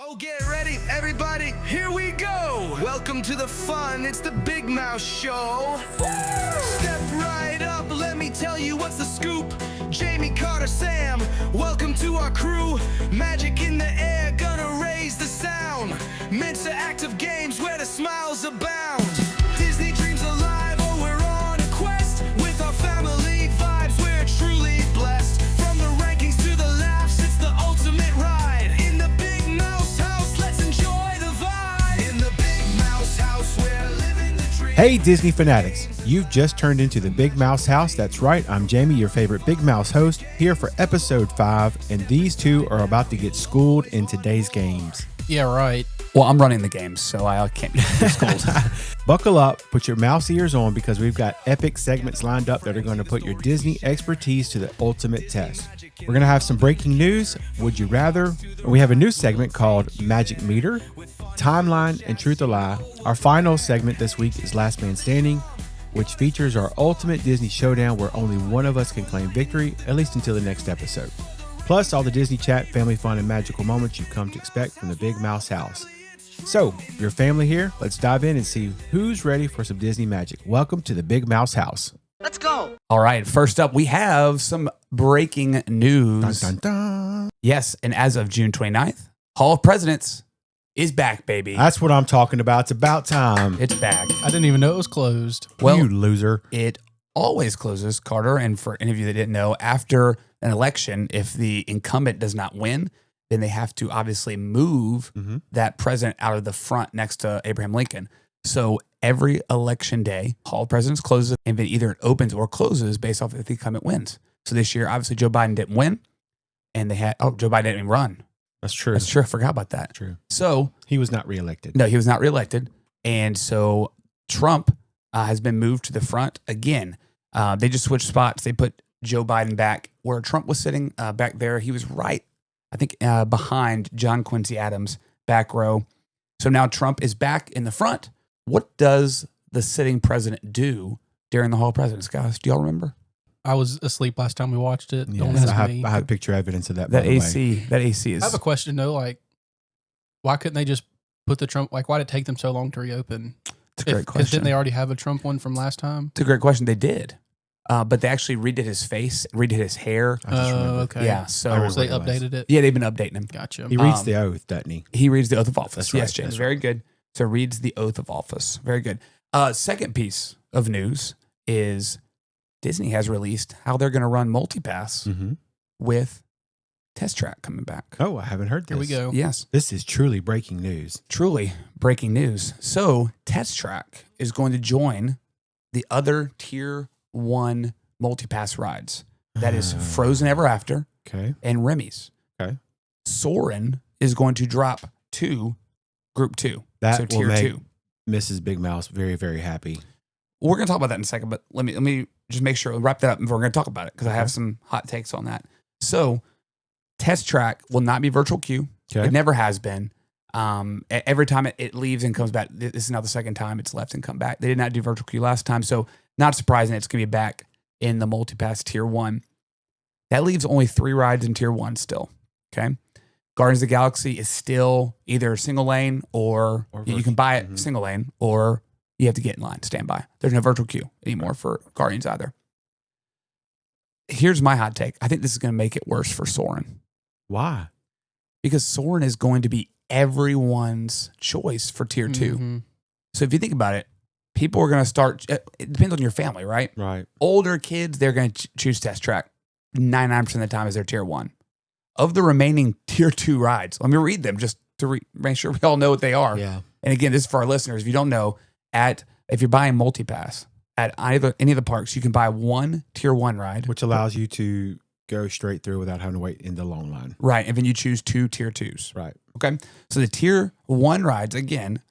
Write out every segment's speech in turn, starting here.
So get ready, everybody, here we go! Welcome to the fun, it's the Big Mouse Show. Step right up, let me tell you what's the scoop. Jamie, Carter, Sam, welcome to our crew. Magic in the air, gonna raise the sound. Mensa Active Games where the smiles abound. Disney dreams alive, oh we're on a quest. With our family vibes, we're truly blessed. From the rankings to the laughs, it's the ultimate ride. In the Big Mouse House, let's enjoy the vibe. In the Big Mouse House, we're living the dream. Hey Disney fanatics, you've just turned into the Big Mouse House. That's right, I'm Jamie, your favorite Big Mouse host, here for episode 5, and these two are about to get schooled in today's games. Yeah, right. Well, I'm running the games, so I can't be schooled. Buckle up, put your mouse ears on, because we've got epic segments lined up that are going to put your Disney expertise to the ultimate test. We're going to have some breaking news, Would You Rather, and we have a new segment called Magic Meter, Timeline, and Truth or Lie. Our final segment this week is Last Man Standing, which features our ultimate Disney showdown where only one of us can claim victory, at least until the next episode. Plus all the Disney chat, family fun, and magical moments you've come to expect from the Big Mouse House. So, your family here, let's dive in and see who's ready for some Disney magic. Welcome to the Big Mouse House. Let's go! All right, first up, we have some breaking news. Dun, dun, dun. Yes, and as of June 29th, Hall of Presidents is back, baby. That's what I'm talking about. It's about time. It's back. I didn't even know it was closed. Well, you loser. it always closes, Carter, and for any of you that didn't know, after an election, if the incumbent does not win, then they have to obviously move that president out of the front next to Abraham Lincoln. So every election day, Hall of Presidents closes, and then either it opens or closes based off if the incumbent wins. So this year, obviously, Joe Biden didn't win, and Joe Biden didn't even run. That's true. That's true. I forgot about that. True. So He was not reelected. no, he was not reelected, and so Trump has been moved to the front again. They just switched spots. They put Joe Biden back where Trump was sitting back there. He was right, I think, behind John Quincy Adams, back row. So now Trump is back in the front. What does the sitting president do during the Hall of Presidents, guys? Do y'all remember? I was asleep last time we watched it. Don't Yes, ask me. I have picture evidence of that. by That the way. AC is. I have a question though. Like, why couldn't they just put the Trump? Like, why did it take them so long to reopen? It's a great Because question. didn't they already have a Trump one from last time? It's a great question. They did, but they actually redid his face, redid his hair. I just remember. Okay. Yeah, I so remember. So they what it was. updated it. yeah, they've been updating him. Gotcha. He reads the oath, doesn't he? He reads the oath of office. That's right, Yes, James. that's Very good. So reads the oath of office. Very good. Second piece of news is Disney has released how they're going to run MultiPass Mm-hmm. with Test Track coming back. Oh, I haven't heard this. Here we go. Yes, This is truly breaking news. truly breaking news. So Test Track is going to join the other Tier 1 MultiPass rides. That is Frozen Ever After Okay. and Remy's. Okay. Soarin' is going to drop to Group 2. That so will Tier make 2. Mrs. Big Mouse very, very happy. We're going to talk about that in a second, but let me just make sure, wrap that up, and we're going to talk about it because I have some hot takes on that. So, Test Track will not be virtual queue. Okay. It never has been. Every time it leaves and comes back, this is now the second time it's left and come back. They did not do virtual queue last time, so not surprising it's going to be back in the MultiPass Tier 1. That leaves only 3 rides in Tier 1 still, okay? Guardians of the Galaxy is still either single lane or you can buy it single lane, or you have to get in line, stand by. There's no virtual queue anymore for Guardians either. Here's my hot take. I think this is going to make it worse for Soarin'. Why? Because Soarin' is going to be everyone's choice for Tier 2. Mhm. So if you think about it, people are going to start, it depends on your family, right? Right. Older kids, they're going to choose Test Track 99% of the time as their Tier 1. Of the remaining Tier 2 rides, let me read them just to make sure we all know what they are. Yeah. And again, this is for our listeners. If you don't know, if you're buying MultiPass at any of the parks, you can buy one Tier 1 ride. Which allows you to go straight through without having to wait in the long line. Right. And then you choose 2 Tier 2s. Right. Okay. So the Tier 1 rides, again,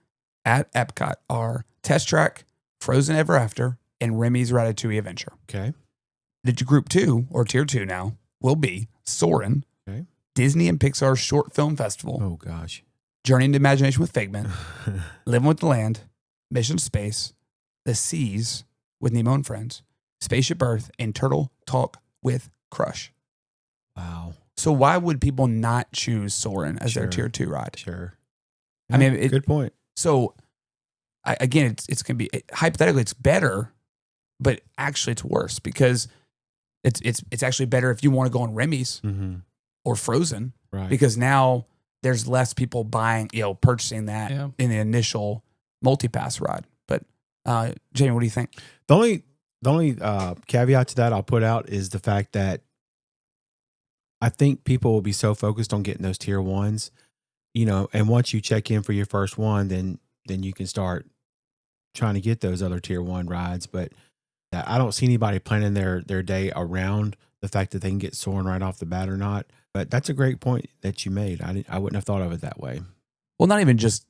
at Epcot are Test Track, Frozen Ever After, and Remy's Ratatouille Adventure. Okay. The Group 2, or Tier 2 now, will be Soarin', Okay. Disney and Pixar's Short Film Festival, Oh, gosh. Journey into Imagination with Figment, Living with the Land, Mission to Space, The Seas with Nemo and Friends, Spaceship Earth, and Turtle Talk with Crush. Wow. So why would people not choose Soarin' as their Sure. tier 2 ride? Sure. I mean, good point. So again, it's going to be hypothetically it's better, but actually it's worse because it's actually better if you want to go on Remy's Mm-hmm. or Frozen Right. because now there's less people buying, purchasing that Yeah. in the initial multi-pass ride. But Jamie, what do you think? The only caveat to that I'll put out is the fact that I think people will be so focused on getting those tier 1s, and once you check in for your first one, then you can start trying to get those other tier 1 rides. But I don't see anybody planning their day around the fact that they can get Soarin' right off the bat or not. But that's a great point that you made. I wouldn't have thought of it that way. Well, not even just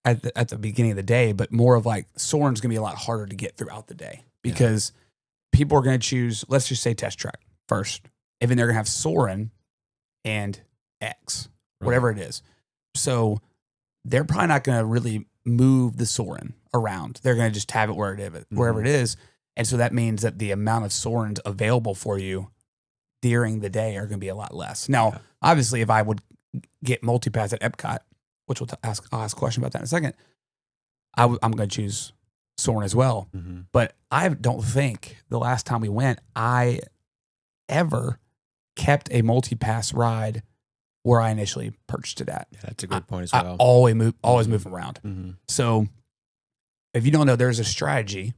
at the beginning of the day, but more of like Soarin's going to be a lot harder to get throughout the day because people are going to choose, let's just say Test Track first. And then they're going to have Soarin' and X, whatever it is. So they're probably not going to really move the Soarin' around. They're going to just have it wherever it is. And so that means that the amount of Soarins available for you during the day are going to be a lot less. Now, obviously, if I would get multipass at Epcot, which I'll ask a question about that in a second, I'm going to choose Soarin' as well. Mm-hmm. But I don't think the last time we went, I ever kept a multi-pass ride where I initially purchased it at. Yeah, that's a good point as I well. always move around. Mm-hmm. So if you don't know, there's a strategy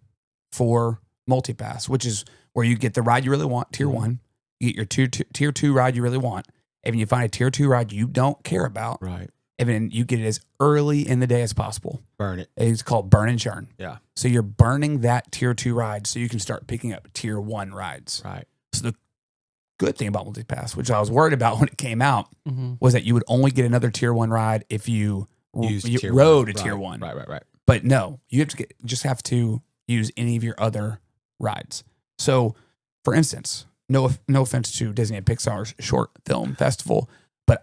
for multi-pass, which is where you get the ride you really want, tier 1, you get your tier 2 ride you really want, and when you find a tier 2 ride you don't care about, Right. and then you get it as early in the day as possible. Burn it. It's called burn and churn. Yeah. So you're burning that tier 2 ride so you can start picking up tier 1 rides. Right. So the good thing about multi-pass, which I was worried about when it came out, Mm-hmm. was that you would only get another tier 1 ride if you Tier rode 1. a tier 1. Right. But no, you just have to use any of your other rides. So, for instance, no offense to Disney and Pixar's short film festival, but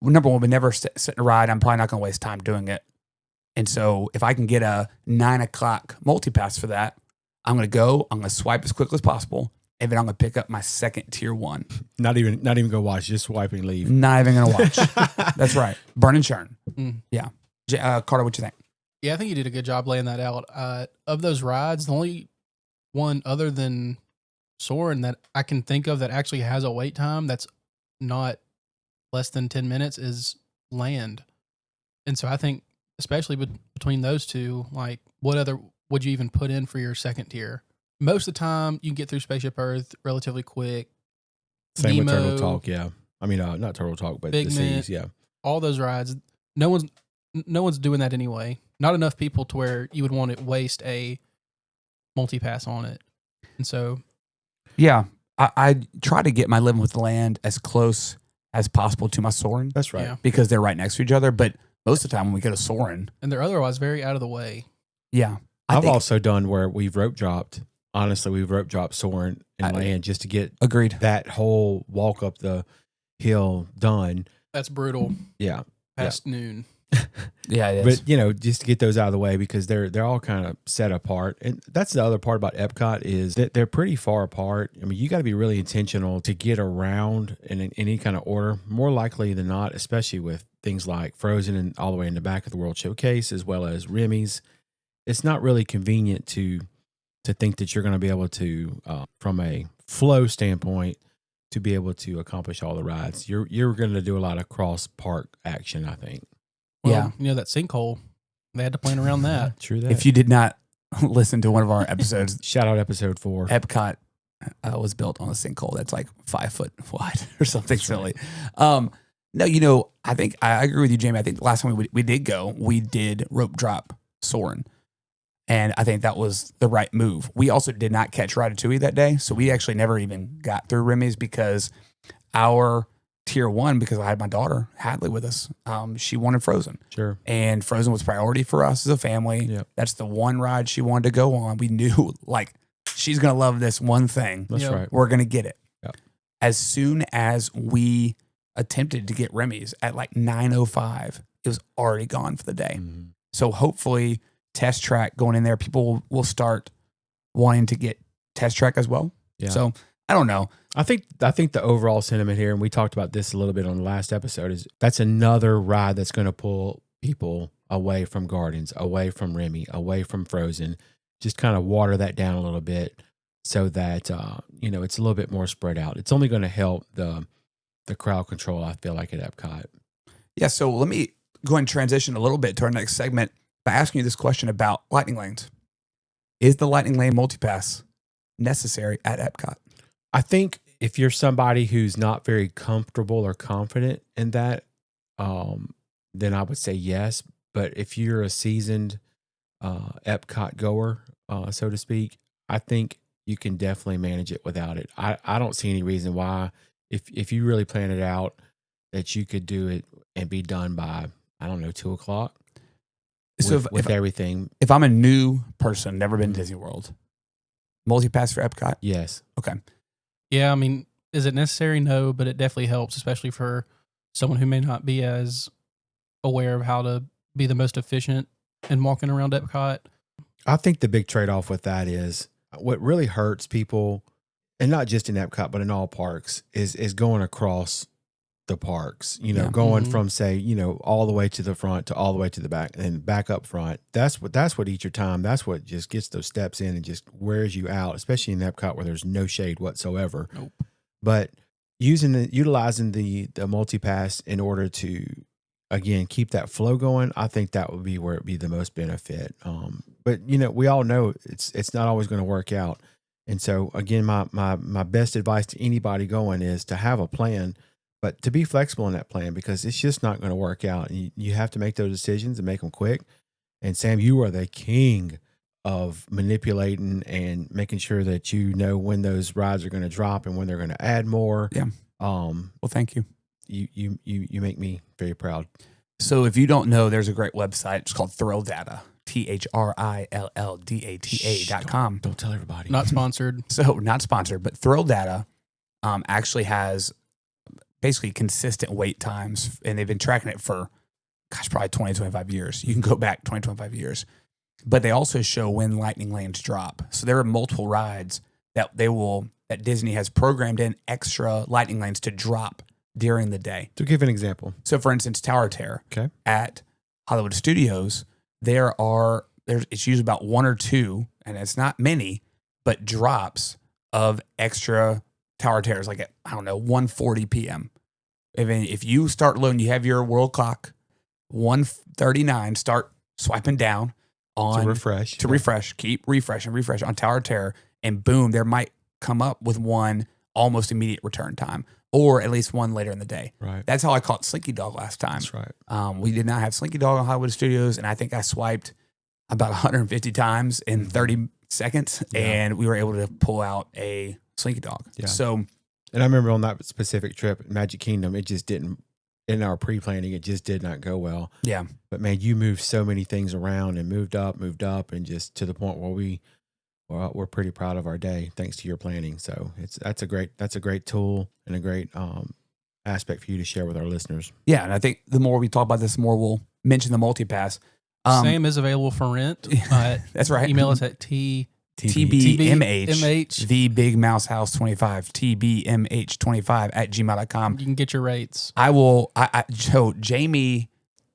number one, would never sit in a ride. I'm probably not going to waste time doing it. And so, if I can get a 9:00 multi-pass for that, I'm going to swipe as quickly as possible, and then I'm going to pick up my second tier 1. Not even go watch. Just swipe and leave. Not even going to watch. That's right. Burn and churn. Mm. Yeah. Carter, what you think? Yeah, I think you did a good job laying that out. Of those rides, the only one other than Soarin' that I can think of that actually has a wait time that's not less than 10 minutes is Land. And so I think, especially between those two, like, what other would you even put in for your second tier? Most of the time, you can get through Spaceship Earth relatively quick. Same with Nemo, Turtle Talk. Yeah. I mean, not Turtle Talk, but the Figment. seas. Yeah. all those rides, no one's doing that anyway. Not enough people to where you would want to waste a multi-pass on it. And so, Yeah. I try to get my Living with the Land as close as possible to my Soarin' That's right. yeah. because they're right next to each other. But most of the time when we go to Soarin', And they're otherwise very out of the way. yeah. I've also done where we've rope dropped. Honestly, we've rope dropped Soarin' and Land just to get Agreed. that whole walk up the hill done. That's brutal. Yeah. Past noon. Yeah, it is. But just to get those out of the way because they're all kind of set apart. And that's the other part about Epcot is that they're pretty far apart. I mean, you got to be really intentional to get around in any kind of order. More likely than not, especially with things like Frozen and all the way in the back of the World Showcase, as well as Remy's. It's not really convenient to think that you're going to be able to, from a flow standpoint, to be able to accomplish all the rides. You're going to do a lot of cross park action, I think. Well, Yeah. You know, that sinkhole, they had to plan around that. True that. If you did not listen to one of our episodes, Shout out episode 4. Epcot was built on a sinkhole that's like 5 foot wide or something That's silly. No, I think I agree with you, Jamie. I think the last time we did go, we did rope drop Soarin'. And I think that was the right move. We also did not catch Ratatouille that day. So we actually never even got through Remy's because our tier 1, because I had my daughter, Hadley, with us, she wanted Frozen. Sure. And Frozen was priority for us as a family. Yep. That's the one ride she wanted to go on. We knew, like, she's going to love this one thing. That's Yeah. right. We're going to get it. Yep. As soon as we attempted to get Remy's at like 9:05, it was already gone for the day. Mhm. So hopefully Test Track going in there, people will start wanting to get Test Track as well. Yeah. So I don't know. I think the overall sentiment here, and we talked about this a little bit on the last episode, is that's another ride that's going to pull people away from Guardians, away from Remy, away from Frozen. Just kind of water that down a little bit so that it's a little bit more spread out. It's only going to help the crowd control, I feel like, at Epcot. Yeah, so let me go and transition a little bit to our next segment by asking you this question about Lightning Lanes. Is the Lightning Lane multipass necessary at Epcot? I think if you're somebody who's not very comfortable or confident in that, then I would say yes. But if you're a seasoned Epcot goer, so to speak, I think you can definitely manage it without it. I don't see any reason why, if you really plan it out, that you could do it and be done by, I don't know, 2:00. So with everything. If I'm a new person, never been to Disney World, multipass for Epcot? Yes. Okay. Yeah, I mean, is it necessary? No, but it definitely helps, especially for someone who may not be as aware of how to be the most efficient in walking around Epcot. I think the big trade-off with that is what really hurts people, and not just in Epcot, but in all parks, is going across the parks, going from, say, all the way to the front to all the way to the back and back up front. That's what eats your time. That's what just gets those steps in and just wears you out, especially in Epcot where there's no shade whatsoever. Nope. But utilizing the multipass in order to, again, keep that flow going, I think that would be where it'd be the most benefit. But we all know it's not always going to work out. And so again, my best advice to anybody going is to have a plan, but to be flexible in that plan, because it's just not going to work out. You have to make those decisions and make them quick. And Sam, you are the king of manipulating and making sure that you know when those rides are going to drop and when they're going to add more. Yeah. Well, thank you. You make me very proud. So if you don't know, there's a great website. It's called Thrill Data. ThriLLDATA.com. Don't tell everybody. Not sponsored. So not sponsored, but Thrill Data actually has basically consistent wait times, and they've been tracking it for, probably 20, 25 years. You can go back 20, 25 years. But they also show when lightning lanes drop. So there are multiple rides that Disney has programmed in extra lightning lanes to drop during the day. To give an example. So for instance, Tower of Terror at Hollywood Studios, it's usually about one or two, and it's not many, but drops of extra Tower of Terrors, like at, 1:40 p.m. If you start loading, you have your world clock, 1:39, start swiping down on to refresh, keep refresh on Tower of Terror, and boom, there might come up with one almost immediate return time, or at least one later in the day. Right. That's how I caught Slinky Dog last time. That's right. We did not have Slinky Dog on Hollywood Studios, and I think I swiped about 150 times in 30 seconds, and we were able to pull out a Slinky Dog. Yeah. So, and I remember on that specific trip, Magic Kingdom, it just didn't, in our pre-planning, it just did not go well. Yeah. But man, you moved so many things around and moved up, and just to the point where we're pretty proud of our day thanks to your planning. So that's a great tool and a great aspect for you to share with our listeners. Yeah, and I think the more we talk about this, the more we'll mention the multipass. Sam is available for rent. That's right. Email us at TBMH, the Big Mouse House 25, TBMH25 @gmail.com. You can get your rates. So Jamie,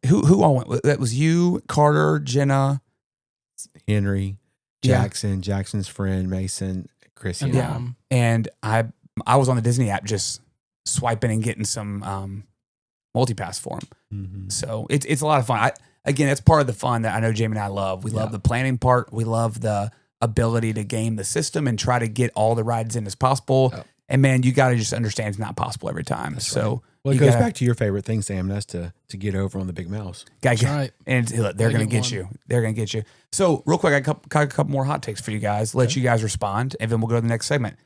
who all went? That was you, Carter, Jenna, Henry, Jackson, Jackson's friend, Mason, Chrissy. Yeah. And I was on the Disney app just swiping and getting some multipass for him. Mm-hmm. So it's a lot of fun. Again, it's part of the fun that I know Jamie and I love. We love the planning part. We love the ability to game the system and try to get all the rides in as possible. Oh. And man, you got to just understand it's not possible every time. That's so right. Well, it goes back to your favorite thing, Sam. That's to get over on the Big Mouse. That's right. And they're going to get you. They're going to get you. So real quick, I got a couple more hot takes for you guys. Let you guys respond, and then we'll go to the next segment.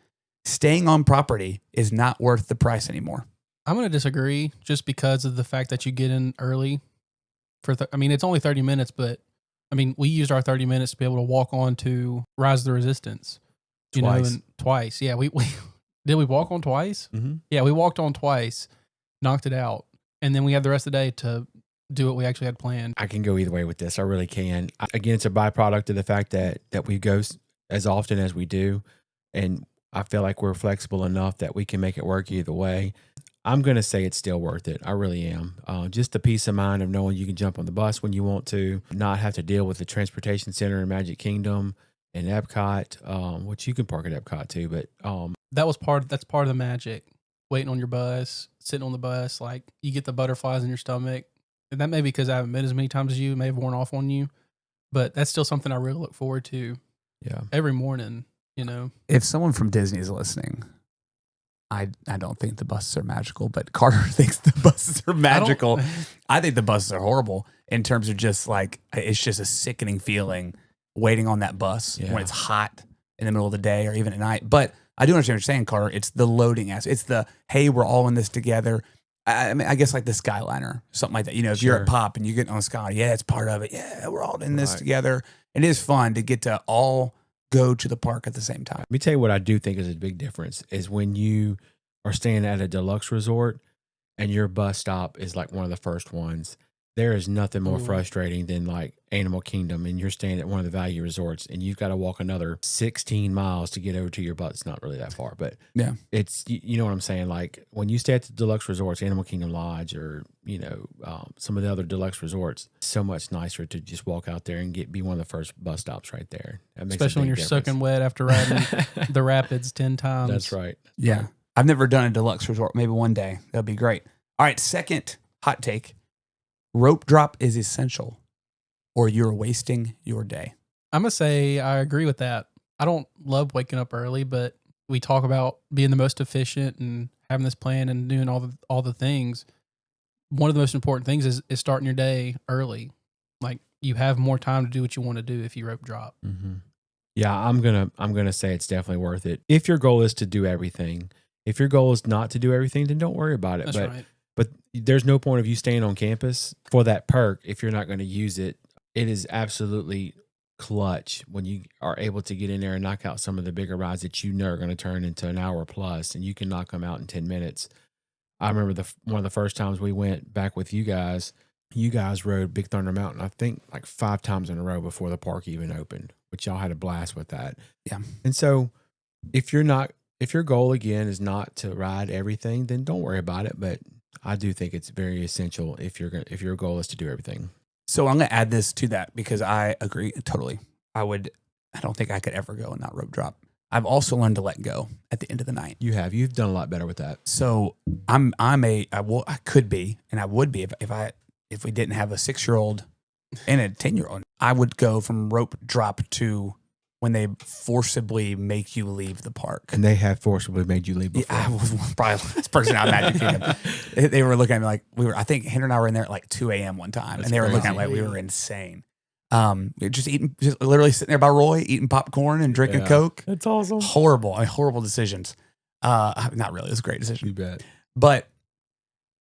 Staying on property is not worth the price anymore. I'm going to disagree just because of the fact that you get in early. It's only 30 minutes, but we used our 30 minutes to be able to walk on to Rise of the Resistance. Twice. Yeah, we did we walk on twice? Mm-hmm. Yeah, we walked on twice, knocked it out, and then we had the rest of the day to do what we actually had planned. I can go either way with this. I really can. Again, it's a byproduct of the fact that we go as often as we do, and I feel like we're flexible enough that we can make it work either way. I'm going to say it's still worth it. I really am. Just the peace of mind of knowing you can jump on the bus when you want to, not have to deal with the transportation center in Magic Kingdom and Epcot, which you can park at Epcot too. But That's part of the magic. Waiting on your bus, sitting on the bus, like you get the butterflies in your stomach. And that may be because I haven't been as many times as you, it may have worn off on you. But that's still something I really look forward to yeah, every morning, you know. If someone from Disney is listening, I don't think the buses are magical, but Carter thinks the buses are magical. I think the buses are horrible in terms of just like, it's just a sickening feeling waiting on that bus when it's hot in the middle of the day or even at night. But I do understand what you're saying, Carter. It's the loading aspect. It's the, hey, we're all in this together. I mean, I guess like the Skyliner, something like that. You know, if you're at Pop and you get on a Skyliner, yeah, it's part of it. Yeah, we're all in this together. It is fun to get to all go to the park at the same time. Let me tell you what I do think is a big difference is when you are staying at a deluxe resort and your bus stop is like one of the first ones. There is nothing more frustrating than like Animal Kingdom and you're staying at one of the value resorts and you've got to walk another 16 miles to get over to your bus. It's not really that far, but yeah, it's, you know what I'm saying? Like when you stay at the deluxe resorts, Animal Kingdom Lodge or, you know, some of the other deluxe resorts, so much nicer to just walk out there and be one of the first bus stops right there. That makes especially when you're soaking wet after riding the rapids 10 times. That's right. Yeah. I've never done a deluxe resort. Maybe one day. That'd be great. All right. Second hot take. Rope drop is essential or you're wasting your day. I'm going to say I agree with that. I don't love waking up early, but we talk about being the most efficient and having this plan and doing all the things. One of the most important things is starting your day early. Like you have more time to do what you want to do if you rope drop. Mm-hmm. Yeah, I'm gonna say it's definitely worth it. If your goal is to do everything, if your goal is not to do everything, then don't worry about it. That's right. But there's no point of you staying on campus for that perk if you're not going to use it. It is absolutely clutch when you are able to get in there and knock out some of the bigger rides that you know are going to turn into an hour plus, and you can knock them out in 10 minutes. I remember one of the first times we went back with you guys rode Big Thunder Mountain, I think like 5 times in a row before the park even opened, which y'all had a blast with that. Yeah. And so if your goal again is not to ride everything, then don't worry about it. But I do think it's very essential if your goal is to do everything. So I'm going to add this to that because I agree totally. I don't think I could ever go and not rope drop. I've also learned to let go at the end of the night. You've done a lot better with that. So I could be, and I would be if we didn't have a 6-year-old and a 10-year-old. I would go from rope drop to when they forcibly make you leave the park. And they have forcibly made you leave before. Yeah, I was probably the last person out of Magic Kingdom. They were looking at me like I think Henry and I were in there at like 2 a.m. one time. That's and they were crazy. looking at me like we were insane. Just literally sitting there by Roy, eating popcorn and drinking Coke. That's awesome. Horrible decisions. Not really. It was a great decision. You bet. But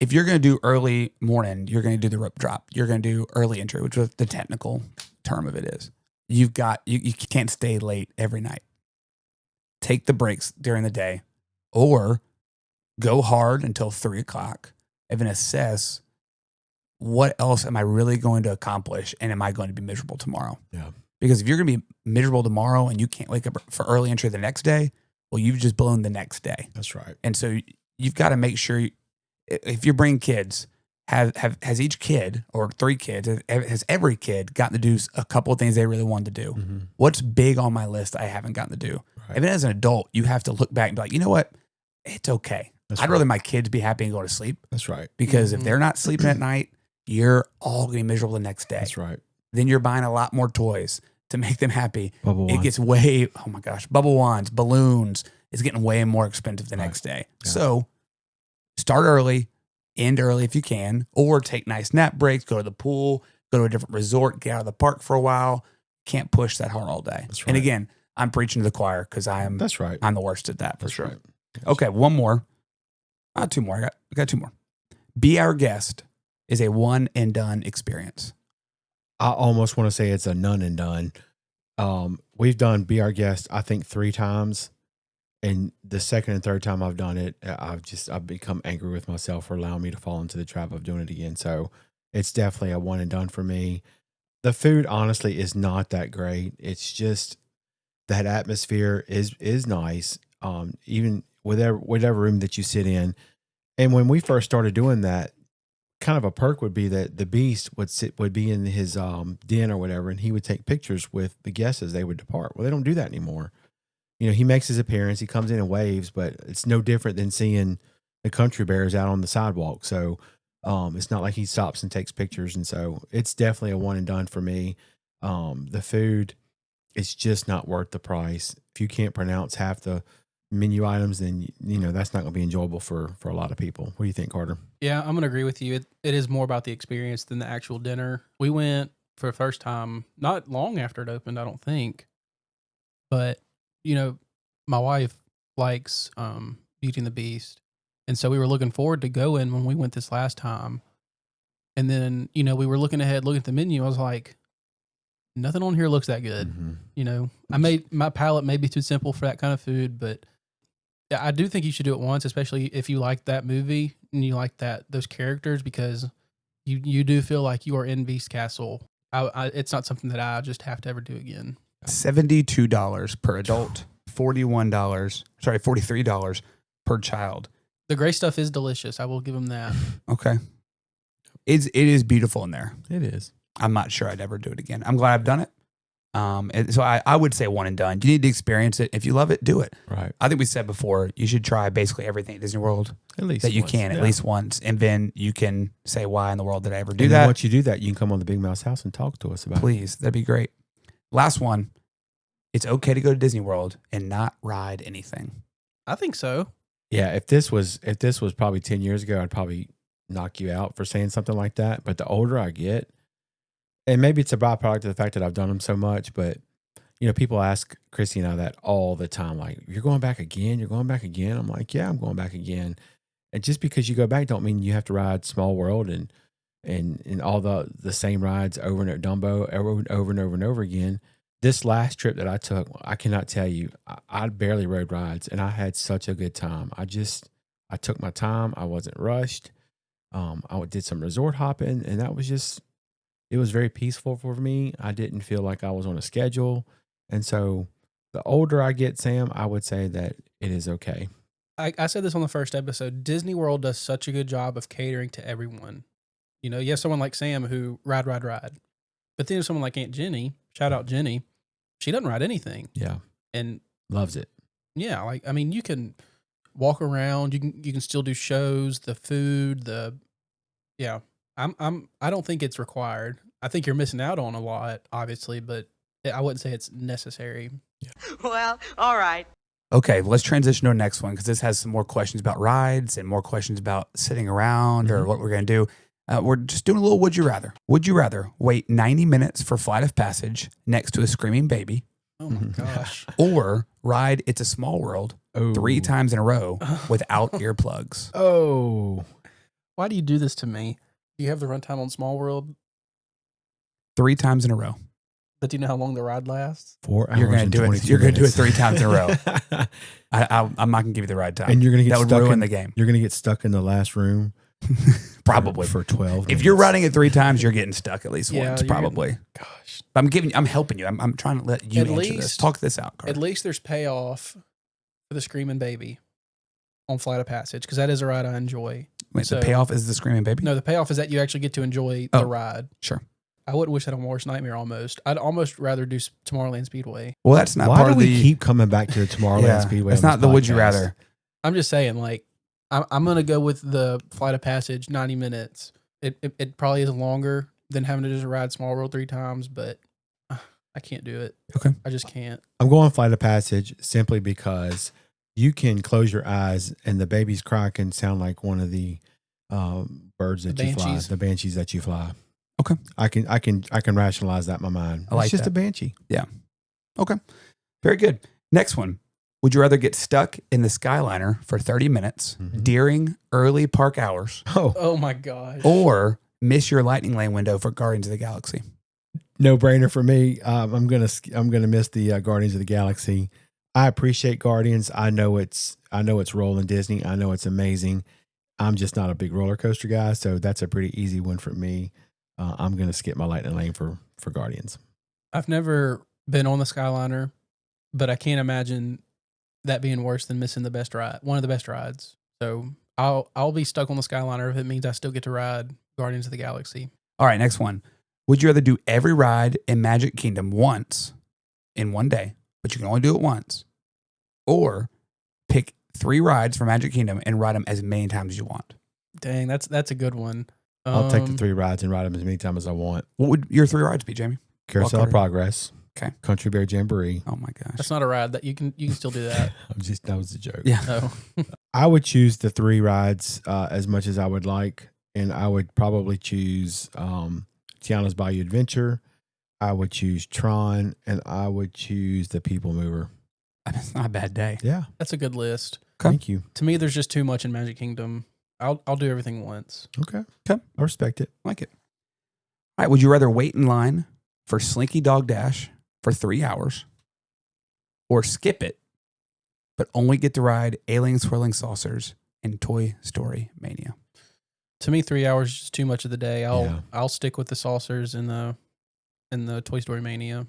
if you're going to do early morning, you're going to do the rope drop. You're going to do early entry, which is the technical term of it is. You can't stay late every night. Take the breaks during the day or go hard until 3 o'clock and then assess what else am I really going to accomplish and am I going to be miserable tomorrow? Yeah. Because if you're going to be miserable tomorrow and you can't wake up for early entry the next day, well, you've just blown the next day. That's right. And so you've got to make sure if you bring kids, has each kid or 3 kids, has every kid gotten to do a couple of things they really wanted to do? Mm-hmm. What's big on my list I haven't gotten to do? Right. Even as an adult, you have to look back and be like, you know what? It's okay. I'd rather my kids be happy and go to sleep. That's right. Because if they're not sleeping at night, you're all going to be miserable the next day. That's right. Then you're buying a lot more toys to make them happy. Bubble It wands. gets oh my gosh, bubble wands, balloons. It's getting way more expensive the next day. Yeah. So start early, end early if you can, or take nice nap breaks, go to the pool, go to a different resort, get out of the park for a while. Can't push that hard all day. That's right. And again, I'm preaching to the choir because That's right. I'm the worst at that for That's sure. right. Okay, one more. 2 more. I got 2 more. Be Our Guest is a one and done experience. I almost want to say it's a none and done. We've done Be Our Guest, I think 3 times. And the second and third time I've done it, I've become angry with myself for allowing me to fall into the trap of doing it again. So it's definitely a one and done for me. The food honestly is not that great. It's just that atmosphere is nice. even whatever room that you sit in. And when we first started doing that, kind of a perk would be that the Beast would be in his den or whatever, and he would take pictures with the guests as they would depart. Well, they don't do that anymore. You know, he makes his appearance, he comes in and waves, but it's no different than seeing the country bears out on the sidewalk. So it's not like he stops and takes pictures. And so it's definitely a one and done for me. The food, it's just not worth the price. If you can't pronounce half the menu items, then that's not going to be enjoyable for a lot of people. What do you think, Carter? Yeah, I'm going to agree with you. It is more about the experience than the actual dinner. We went for the first time not long after it opened, I don't think. But, my wife likes Beauty and the Beast. And so we were looking forward to going when we went this last time. And then, we were looking at the menu. I was like, nothing on here looks that good. Mm-hmm. My palate may be too simple for that kind of food, but I do think you should do it once, especially if you like that movie and you like those characters, because you do feel like you are in Beast Castle. It's not something that I just have to ever do again. $72 per adult, $43 per child. The gray stuff is delicious. I will give them that. Okay. It is beautiful in there. It is. I'm not sure I'd ever do it again. I'm glad I've done it. And so I would say one and done. You need to experience it. If you love it, do it. Right. I think we said before, you should try basically everything at Disney World at least that you once. can, at least once. And then you can say, why in the world did I ever do and that? Once you do that, you can come on the Big Mouse House and talk to us about it. Please. That'd be great. Last one. It's okay to go to Disney World and not ride anything. I think so. Yeah. If this was probably 10 years ago, I'd probably knock you out for saying something like that. But the older I get, and maybe it's a byproduct of the fact that I've done them so much, but people ask Christy and I that all the time, like, you're going back again? You're going back again? I'm like, yeah, I'm going back again. And just because you go back don't mean you have to ride Small World and all the same rides over and over and over again. This last trip that I took, I cannot tell you, I barely rode rides and I had such a good time. I took my time. I wasn't rushed. I did some resort hopping, and that was it was very peaceful for me. I didn't feel like I was on a schedule. And so the older I get, Sam, I would say that it is okay. I said this on the first episode. Disney World does such a good job of catering to everyone. You have someone like Sam who ride. But then someone like Aunt Jenny, shout out Jenny, she doesn't ride anything. Yeah. And loves it. Yeah. You can walk around, you can still do shows, the food, I don't think it's required. I think you're missing out on a lot, obviously, but I wouldn't say it's necessary. Yeah. Well, all right. Okay, let's transition to our next one because this has some more questions about rides and more questions about sitting around or what we're going to do. We're just doing a little would you rather. Would you rather wait 90 minutes for Flight of Passage next to a screaming baby? Oh my gosh. Or ride It's a Small World 3 times in a row without earplugs? Oh. Why do you do this to me? Do you have the runtime on Small World? 3 times in a row. But do you know how long the ride lasts? 4 hours. You're going to do it. You're going to do it 3 times in a row. I'm not going to give you the ride time. And you're going to get that would stuck ruin the game. You're going to get stuck in the last room. Probably for 12 minutes. If you're riding it 3 times, you're getting stuck at least once, probably. Gosh. I'm helping you. I'm trying to let you answer this. Talk this out, Carter. At least there's payoff for the screaming baby on Flight of Passage, because that is a ride I enjoy. Wait, the payoff is the screaming baby? No, the payoff is that you actually get to enjoy the ride. Sure. I wouldn't wish that on my worst nightmare almost. I'd almost rather do Tomorrowland Speedway. Well, that's not Why part do of we keep coming back to the Tomorrowland Speedway? It's not the would you rather. I'm just saying, like, I'm going to go with the Flight of Passage 90 minutes. It probably is longer than having to just ride Small World 3 times, but I can't do it. Okay. I just can't. I'm going Flight of Passage simply because you can close your eyes and the baby's cry can sound like one of the birds that you fly, the banshees that you fly. Okay. I can rationalize that in my mind. I like it's just that. a banshee. Yeah. Okay. Very good. Next one. Would you rather get stuck in the Skyliner for 30 minutes during early park hours? Oh my gosh. Or miss your lightning lane window for Guardians of the Galaxy? No brainer for me. I'm gonna miss the Guardians of the Galaxy. I appreciate Guardians. I know it's rolling Disney. I know it's amazing. I'm just not a big roller coaster guy, so that's a pretty easy one for me. I'm gonna skip my lightning lane for Guardians. I've never been on the Skyliner, but I can't imagine that being worse than missing the best ride, one of the best rides. So I'll be stuck on the Skyliner if it means I still get to ride Guardians of the Galaxy. All right, next one. Would you rather do every ride in Magic Kingdom once in one day, but you can only do it once, or pick 3 rides for Magic Kingdom and ride them as many times as you want? Dang, that's a good one. I'll take the 3 rides and ride them as many times as I want. What would your 3 rides be, Jamie? Carousel of Progress. Okay. Country Bear Jamboree. Oh my gosh. That's not a ride that you can still do that. That was a joke. Yeah. No. I would choose the 3 rides as much as I would like, and I would probably choose Tiana's Bayou Adventure. I would choose Tron, and I would choose the People Mover. It's not a bad day. Yeah, That's a good list. Okay. thank you. To me, there's just too much in Magic Kingdom. I'll do everything once. Okay, Okay. I respect it. Like it. All right. Would you rather wait in line for Slinky Dog Dash for 3 hours, or skip it, but only get to ride Alien Swirling Saucers and Toy Story Mania? To me, 3 hours is just too much of the day. Yeah. I'll stick with the saucers and the Toy Story Mania.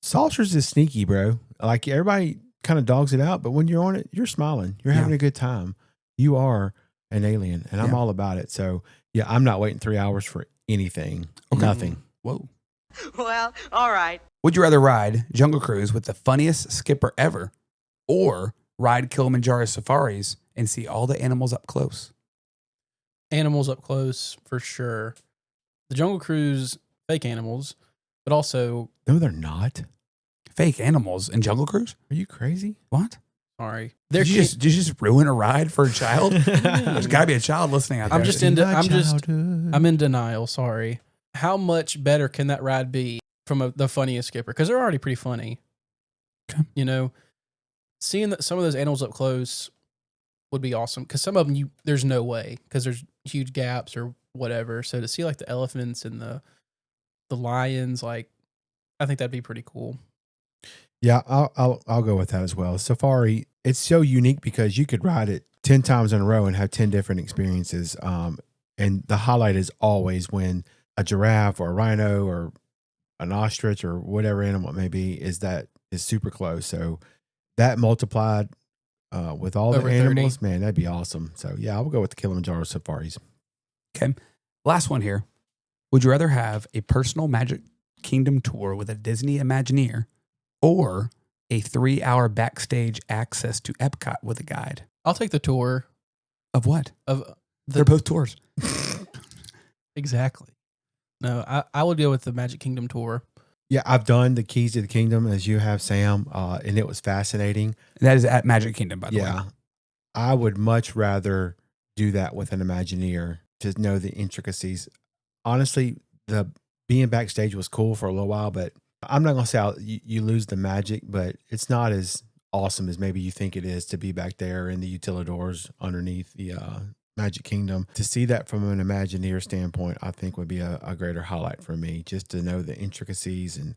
Saucers is sneaky, bro. Like everybody kind of dogs it out, but when you're on it, you're smiling. You're having a good time. You are an alien, and I'm all about it. So yeah, I'm not waiting 3 hours for anything. Okay. Nothing. Whoa. Well, all right. Would you rather ride Jungle Cruise with the funniest skipper ever, or ride Kilimanjaro safaris and see all the animals up close? Animals up close for sure. The Jungle Cruise, fake animals, but also, No, they're not. Fake animals in Jungle Cruise? Are you crazy? What? sorry, Did you just ruin a ride for a child? There's got to be a child listening out there. I'm in denial. Sorry. How much better can that ride be from the funniest skipper? Because they're already pretty funny. Okay. You know, seeing some of those animals up close would be awesome. Because some of them, there's no way because there's huge gaps or whatever. So to see like the elephants and the lions, like I think that'd be pretty cool. Yeah, I'll go with that as well. Safari, it's so unique because you could ride it 10 times in a row and have 10 different experiences. And the highlight is always when a giraffe or a rhino or an ostrich or whatever animal it may be is super close. So that multiplied with all Over the 30. animals, man, that'd be awesome. So yeah, I'll go with the Kilimanjaro safaris. Okay. Last one here. Would you rather have a personal Magic Kingdom tour with a Disney Imagineer, or a 3-hour backstage access to Epcot with a guide? I'll take the tour Of what? of They're both tours. exactly. No, I would go with the Magic Kingdom tour. Yeah, I've done the Keys to the Kingdom as you have, Sam, and it was fascinating. That is at Magic Kingdom, by the way. Yeah, I would much rather do that with an Imagineer to know the intricacies. Honestly, the being backstage was cool for a little while, but I'm not going to say you lose the magic, but it's not as awesome as maybe you think it is to be back there in the utilidors underneath the Magic Kingdom. To see that from an Imagineer standpoint, I think would be a greater highlight for me, just to know the intricacies and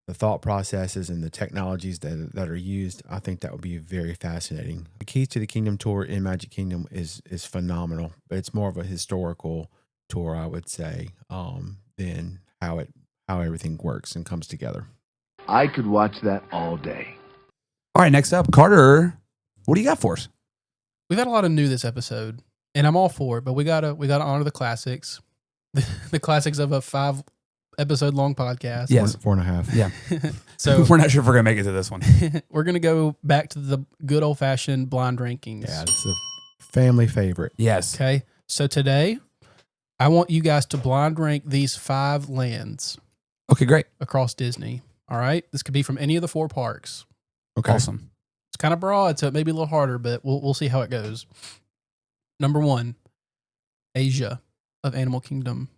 the thought processes and the technologies that are used. I think that would be very fascinating. The Keys to the Kingdom tour in Magic Kingdom is phenomenal, but it's more of a historical tour, I would say, than how everything works and comes together. I could watch that all day. All right, next up, Carter, what do you got for us? We've had a lot of new this episode, and I'm all for it. But we gotta honor the classics, the classics of a 5-episode long podcast. Yes. 4.5. Yeah. So We're not sure if we're going to make it to this one. we're gonna go back to the good old fashioned blind rankings. Yeah, it's a family favorite. Yes. Okay. So today, I want you guys to blind rank these 5 lands Okay, great. across Disney. All right. This could be from any of the 4 parks. Okay. Awesome. It's kind of broad, so it may be a little harder, but we'll see how it goes. Number 1, Asia of Animal Kingdom.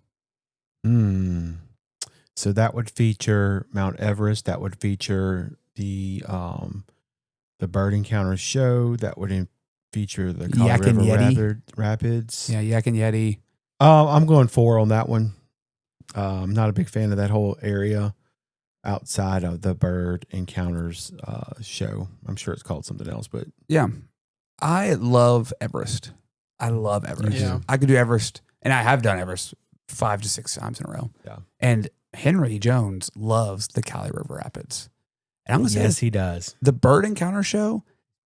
So that would feature Mount Everest. That would feature the Bird Encounter show. That would feature the Yak and Colorado Yeti. River Rapids. Yeah, Yak and Yeti. I'm going 4 on that one. I'm not a big fan of that whole area outside of the Bird Encounters show. I'm sure it's called something else, but Yeah. I love Everest. I love Everest. Yeah. I could do Everest, and I have done Everest 5 to 6 times in a row. Yeah. And Henry Jones loves the Cali River Rapids. And I'm going to say yes, this, he does. the Bird Encounter show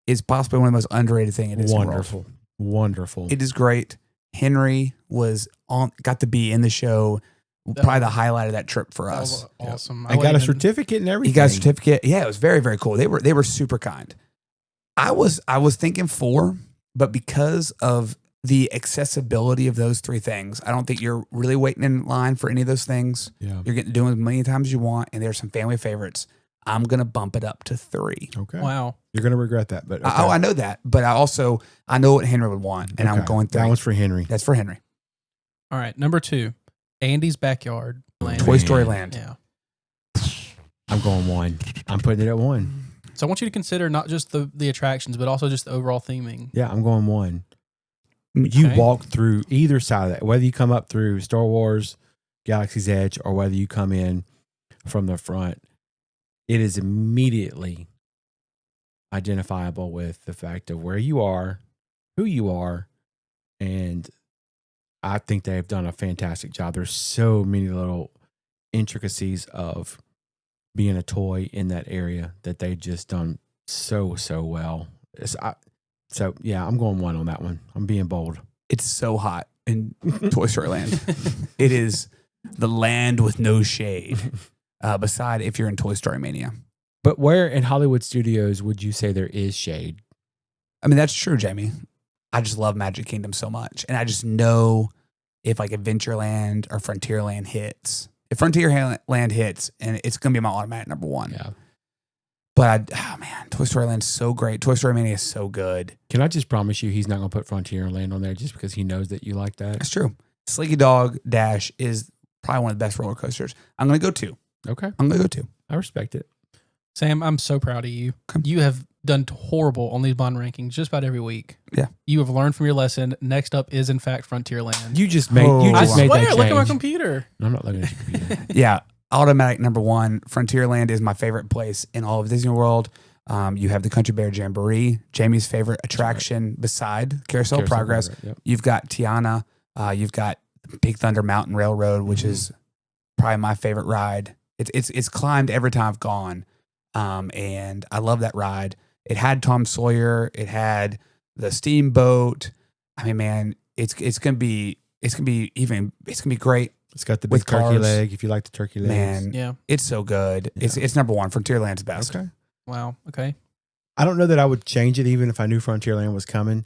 is possibly one of the most underrated things in Disney World. Wonderful. Wonderful. It is great. Henry got to be in the show. Probably the highlight of that trip for That us. was awesome. I got a certificate and everything. He got a certificate. Yeah, it was very, very cool. They were super kind. I was thinking 4, but because of the accessibility of those 3 things, I don't think you're really waiting in line for any of those things. Yeah. You're getting to do them as many times as you want, and there's some family favorites. I'm gonna bump it up to 3. Okay. Wow. You're going to regret that, but okay. I know that, but I know what Henry would want, and I'm Okay. going 3. That one's for Henry. That's for Henry. All right. Number 2, Andy's Backyard. Land. Toy Story Land. Yeah. I'm going 1. I'm putting it at 1. So I want you to consider not just the attractions, but also just the overall theming. Yeah, I'm going 1. You Okay. walk through either side of that, whether you come up through Star Wars, Galaxy's Edge, or whether you come in from the front, it is immediately identifiable with the fact of where you are, who you are, and I think they've done a fantastic job. There's so many little intricacies of being a toy in that area that they've just done so well. So yeah, I'm going 1 on that one. I'm being bold. It's so hot in Toy Story Land. It is the land with no shade. Beside if you're in Toy Story Mania. But where in Hollywood Studios would you say there is shade? I mean, that's true, Jamie. I just love Magic Kingdom so much. And I just know if like Adventureland or Frontierland hits. If Frontierland hits, and it's going to be my automatic number 1. Yeah. But, Toy Story Land's so great. Toy Story Mania is so good. Can I just promise you he's not going to put Frontierland on there just because he knows that you like that? That's true. Slinky Dog Dash is probably one of the best roller coasters. I'm going to go 2. Okay. I'm going to go 2. I respect it. Sam, I'm so proud of you. Okay. You have done horrible on these bond rankings just about every week. Yeah. You have learned from your lesson. Next up is, in fact, Frontierland. You just made Oh, you I just made swear, that change. look at my computer. I'm not looking at your computer. Yeah. Automatic number 1. Frontierland is my favorite place in all of Disney World. You have the Country Bear Jamboree, Jamie's favorite attraction beside Carousel of Progress. Yep. You've got Tiana. You've got Big Thunder Mountain Railroad, which is probably my favorite ride. It's climbed every time I've gone, and I love that ride. It had Tom Sawyer. It had the steamboat. I mean, man, it's gonna be great. It's got the big With turkey cars. leg. If you like the turkey legs, Man, Yeah. it's so good. Yeah. It's number 1. Frontierland's best. Okay. Wow. Okay. I don't know that I would change it even if I knew Frontierland was coming.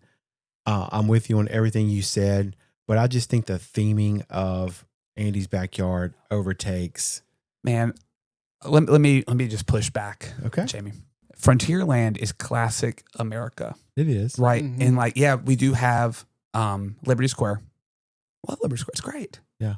I'm with you on everything you said, but I just think the theming of Andy's Backyard overtakes. Man, let me just push back, Okay. Jamie. Frontierland is classic America, It is. right? Mhm. And like, yeah, we do have Liberty Square. Well, Liberty Square is great. Yeah.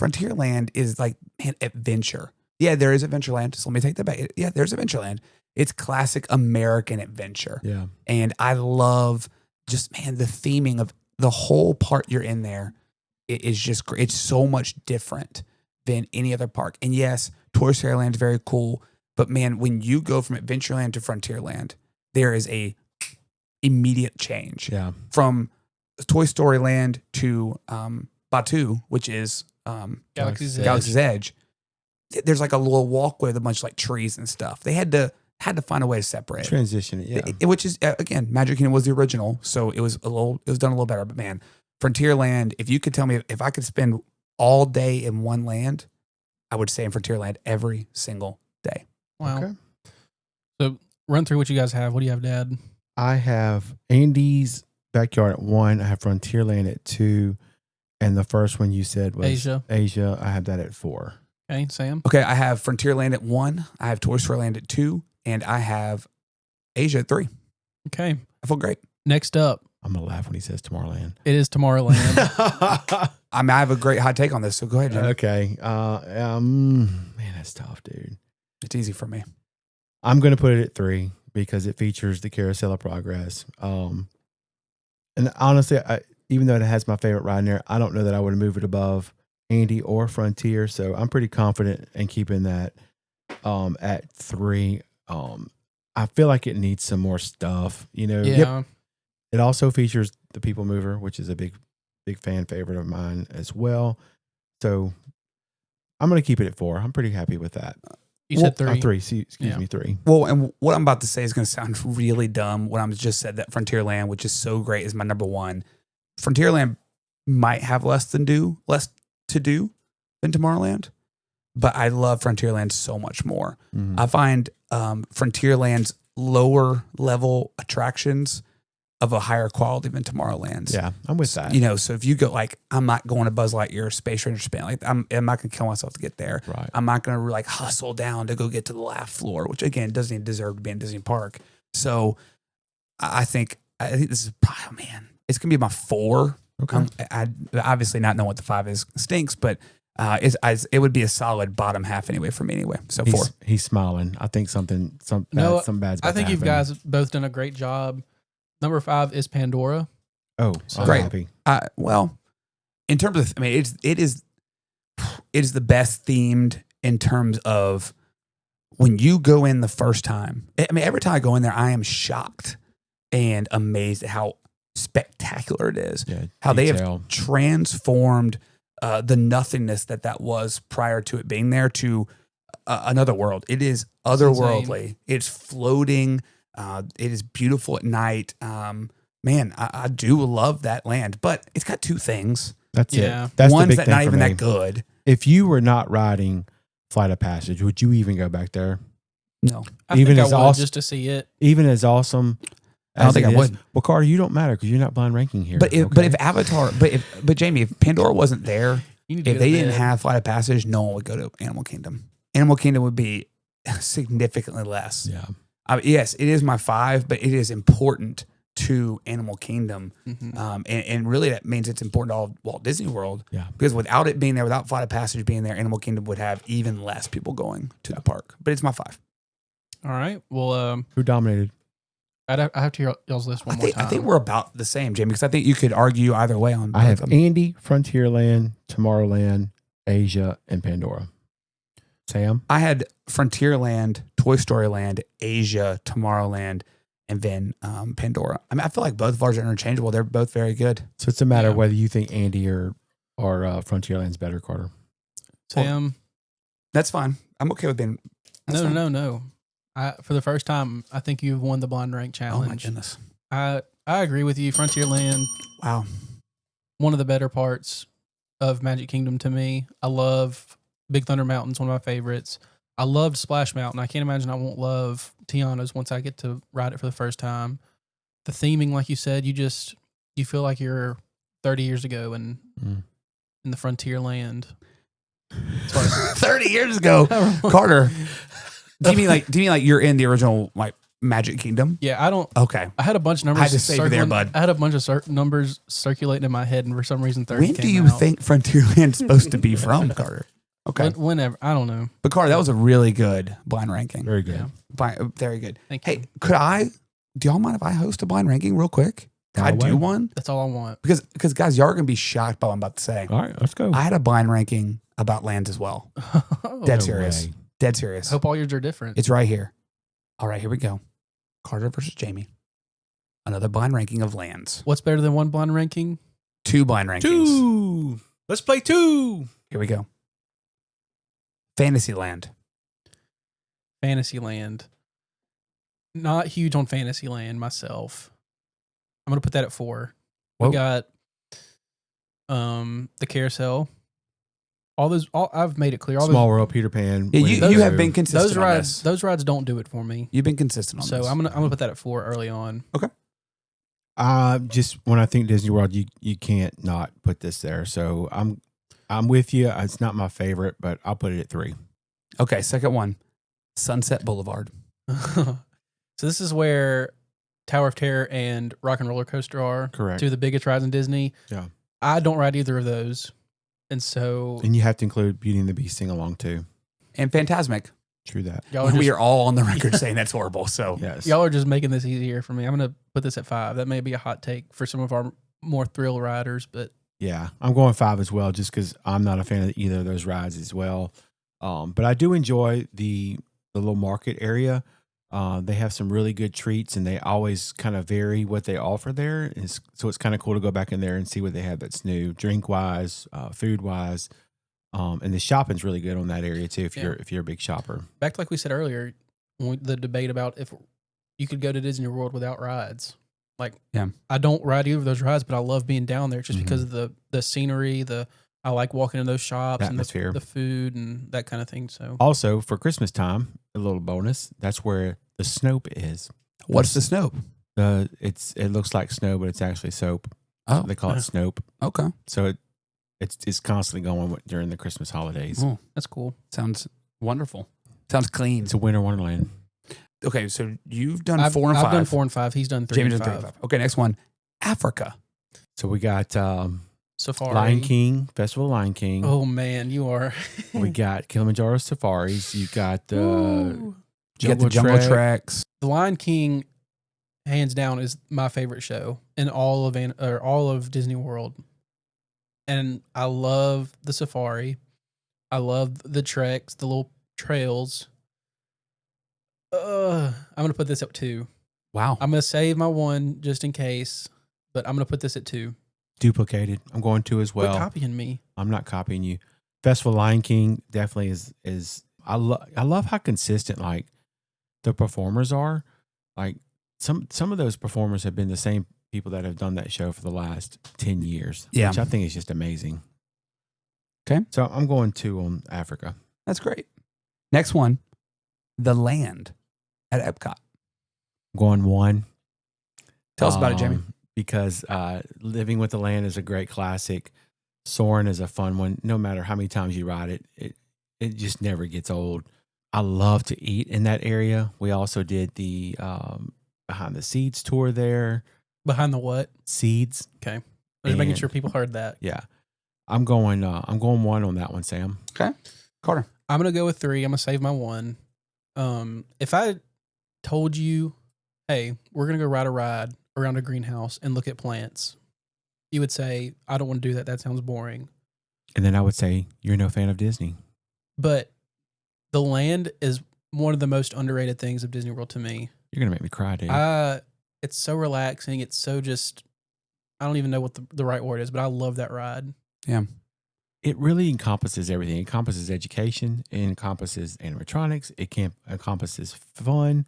Frontierland is like, man, adventure. Yeah, there is Adventureland. So let me take that back. Yeah, there's Adventureland. It's classic American adventure. Yeah. And I love just, man, the theming of the whole part you're in there. It is just great. It's so much different than any other park. And yes, Toy Story Land is very cool. But man, when you go from Adventureland to Frontierland, there is a immediate change Yeah. from Toy Story Land to Batu, which is Galaxy's Galaxy's Edge. There's like a little walkway with a bunch of like trees and stuff. They had to find a way to separate. Transition it. Yeah. Which is again, Magic Kingdom was the original, so it was done a little better. But man, Frontierland, if you could tell me if I could spend all day in one land, I would stay in Frontierland every single day. Wow. Okay. So run through what you guys have. What do you have, Dad? I have Andy's Backyard at 1. I have Frontierland at 2. And the first one you said was Asia. Asia. I have that at 4. Okay, Sam. Okay, I have Frontierland at 1, I have Toy Story Land at 2, and I have Asia at 3. Okay. I feel great. Next up, I'm going to laugh when he says Tomorrowland. it is Tomorrowland. I mean, I have a great hot take on this, so go ahead, Jimmy. Okay. Man, that's tough, dude. It's easy for me. I'm going to put it at 3 because it features the Carousel of Progress. And honestly, even though it has my favorite ride in there, I don't know that I would move it above Andy or Frontier. So I'm pretty confident in keeping that at 3. I feel like it needs some more stuff, you know. Yeah. It also features the People Mover, which is a big fan favorite of mine as well. So I'm going to keep it at 4. I'm pretty happy with that. You said three. Three. Excuse Yeah. me, three. Well, and what I'm about to say is going to sound really dumb. What I'm just said that Frontierland, which is so great, is my number one. Frontierland might have less to do than Tomorrowland, but I love Frontierland so much more. Mhm. I find Frontierland's lower level attractions of a higher quality than Tomorrowland's. Yeah, I'm with that. You know, so if you go like, I'm not going to Buzz Lightyear, Space Ranger Spin. Like, I'm not going to kill myself to get there. Right. I'm not going to like hustle down to go get to the laugh floor, which again doesn't even deserve to be in Disney Park. So I think this is probably, man, it's going to be my 4. Okay. I obviously not know what the 5 is stinks, but it would be a solid bottom half anyway for me anyway. So 4. He's smiling. I think some No, bad's about I think to you happen. guys both done a great job. Number 5 is Pandora. Oh, I'm Great. happy. Well, in terms of, I mean, it is the best themed in terms of when you go in the first time. I mean, every time I go in there, I am shocked and amazed at how spectacular it is. Yeah, How they detail. have transformed the nothingness that was prior to it being there to another world. It is otherworldly. It's floating. It is beautiful at night. Man, I do love that land, but it's got 2 things. That's Yeah. it. That's the One's big that thing not for even me. that good. If you were not riding Flight of Passage, would you even go back there? No, I Even think as I would awesome- just to see it. Even as awesome. I don't as think it I is? would. Well, Carter, you don't matter because you're not blind ranking here. but if okay? Avatar, but Jamie, if Pandora wasn't there, You need to if go they to didn't bed. have Flight of Passage, no one would go to Animal Kingdom. Animal Kingdom would be significantly less. yeah, Yes, it is my 5, but it is important to Animal Kingdom. Mhm. And really that means it's important to all of Walt Disney World. Yeah. Because without it being there, without Flight of Passage being there, Animal Kingdom would have even less people going to the park. But it's my 5. All right. Well, who dominated? I have to hear y'all's list one more time. I think we're about the same, Jamie, because I think you could argue either way on both I have of them. Andy, Frontierland, Tomorrowland, Asia, and Pandora. Sam? I had Frontierland, Toy Story Land, Asia, Tomorrowland, and then Pandora. I mean, I feel like both of ours are interchangeable. They're both very good. So it's a matter of Yeah. whether you think Andy or Frontierland's better, Carter. Sam. That's fine. I'm okay with being. that's fine. No. For the first time, I think you've won the blind rank Oh my challenge. goodness! I agree with you. Frontierland, Wow. one of the better parts of Magic Kingdom to me. I love Big Thunder Mountain's one of my favorites. I loved Splash Mountain. I can't imagine I won't love Tiana's once I get to ride it for the first time. The theming, like you said, you feel like you're 30 years ago in the frontier land. 30 years ago, Carter. Do you mean like you're in the original like Magic Kingdom? Yeah, I don't. Okay. I had a bunch of numbers. I had to save you there, bud. I had a bunch of numbers circulating in my head, and for some reason, 30 When came do you out. think Frontierland's supposed to be from, Carter? Okay. Whenever. I don't know. But Carter, that was a really good blind ranking. Very good. Yeah. Very good. Thank you. Hey, do y'all mind if I host a blind ranking real quick? Can I Go away. do one? That's all I want. Because guys, y'all are going to be shocked by what I'm about to say. All right, let's go. I had a blind ranking about lands as well. Dead No serious. way. Dead serious. Hope all yours are different. It's right here. All right, here we go. Carter versus Jamie. Another blind ranking of lands. What's better than one blind ranking? 2 blind rankings. 2. Let's play 2. Here we go. Fantasyland. Fantasyland. Not huge on Fantasyland myself. I'm gonna put that at 4. Whoa. We got the carousel. I've made it clear. All Small World, Peter Pan. Yeah, Winnie you the have Pooh. been consistent those on rides. this. Those rides don't do it for me. You've been consistent on So this. I'm gonna put that at 4 early on. Just when I think Disney World, you can't not put this there. So I'm with you. It's not my favorite, but I'll put it at 3. Okay, second one. Sunset Boulevard. So this is where Tower of Terror and Rock and Roller Coaster are. Correct. 2 of the biggest rides in Disney. Yeah. I don't ride either of those. And so And you have to include Beauty and the Beast sing along too. And Phantasmic. True that. y'all are, We just, are all on the record saying that's horrible. So Yes. y'all are just making this easier for me. I'm going to put this at 5. That may be a hot take for some of our more thrill riders, but Yeah, I'm going 5 as well, just because I'm not a fan of either of those rides as well. But I do enjoy the little market area. They have some really good treats, and they always kind of vary what they offer there. So it's kind of cool to go back in there and see what they have that's new, drink wise, food wise. And the shopping's really good on that area too. If Yeah. you're a big shopper. Back to like we said earlier, the debate about if you could go to Disney World without rides. Like, Yeah. I don't ride either of those rides, but I love being down there just Mhm. because of the scenery. I like walking in those shops and Atmosphere. the food and that kind of thing. So Also, for Christmas time, a little bonus. That's where the Snope is. What's the Snope? It looks like snow, but it's actually soap. Oh, They call it Snope. okay. So it's constantly going during the Christmas holidays. Oh, that's cool. sounds wonderful. Sounds clean. It's a winter wonderland. Okay, so you've done I've 4 and 5. I've done 4 and 5. He's done 3 Jamie's and done 5. 3 and 5. Okay, next one. Africa. So we got Safari. Lion King, Festival of Lion King. Oh man, you are. We got Kilimanjaro Safaris. You got the Ooh. You got the Jungle Treks. The Lion King, hands down, is my favorite show in all of Disney World. And I love the safari. I love the treks, the little trails. I'm gonna put this at 2. Wow. I'm gonna save my 1 just in case, but I'm gonna put this at 2. duplicated. I'm going to as Quit well. copying me. I'm not copying you. Festival of Lion King definitely is I love how consistent like the performers are. Like some of those performers have been the same people that have done that show for the last 10 years. Yeah. Which I think is just amazing. Okay. So I'm going to Africa. That's great. Next one. The Land at Epcot. I'm going 1. Tell us about it, Jamie. Because Living with the Land is a great classic. Soarin' is a fun one. No matter how many times you ride it, it just never gets old. I love to eat in that area. We also did the Behind the Seeds tour there. Behind the what? Seeds. Okay. Just making And- sure people heard that. Yeah. I'm going 1 on that one, Sam. Carter. I'm gonna go with 3. I'm gonna save my 1. If I told you, hey, we're gonna go ride a ride around a greenhouse and look at plants, you would say, I don't want to do that. That sounds boring. And then I would say, you're no fan of Disney. But the land is one of the most underrated things of Disney World to me. You're going to make me cry, dude. It's so relaxing. It's so just, I don't even know what the right word is, but I love that ride. It really encompasses everything. It encompasses education. It encompasses animatronics. It encompasses fun,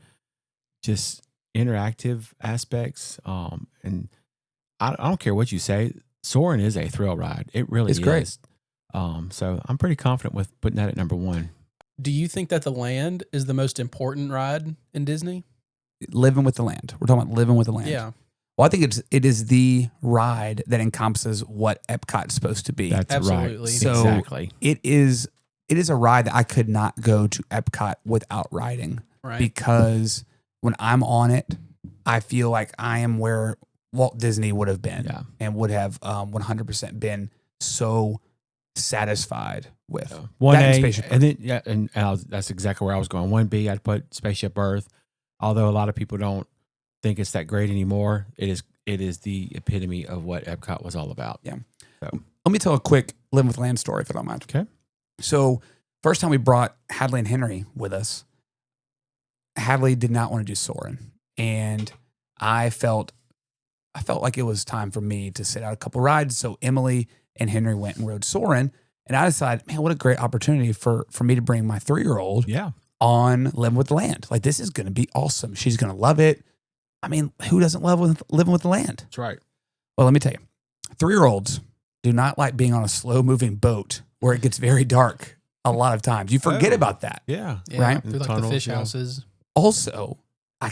just interactive aspects. And I don't care what you say. Soarin' is a thrill ride. It really It's is. great. So I'm pretty confident with putting that at number 1. Do you think that the land is the most important ride in Disney? Living with the Land. We're talking about Living with the Land. Yeah. Well, I think it is the ride that encompasses what Epcot's supposed to be. That's Absolutely. right. So- Exactly. It is a ride that I could not go to Epcot without riding, Right. because when I'm on it, I feel like I am where Walt Disney would have been Yeah. and would have 100% been so satisfied with. So, That 1A, and Spaceship and then that's exactly where I was going. 1B, I'd put Spaceship Earth. Although a lot of people don't think it's that great anymore, it is the epitome of what Epcot was all about. Let me tell a quick Living with Land story, if I don't mind. Okay. So, first time we brought Hadley and Henry with us, Hadley did not want to do Soarin', and I felt like it was time for me to sit out a couple rides. So Emily and Henry went and rode Soarin', and I decided, man, what a great opportunity for me to bring my 3-year-old Yeah. on Living with the Land. Like, this is going to be awesome. She's going to love it. I mean, who doesn't love Living with the Land? That's right. Well, let me tell you, 3-year-olds do not like being on a slow moving boat where it gets very dark a lot of times. You forget Oh. about that. Yeah. Yeah, Right? through like Tunnels, the fish yeah. houses. Also, I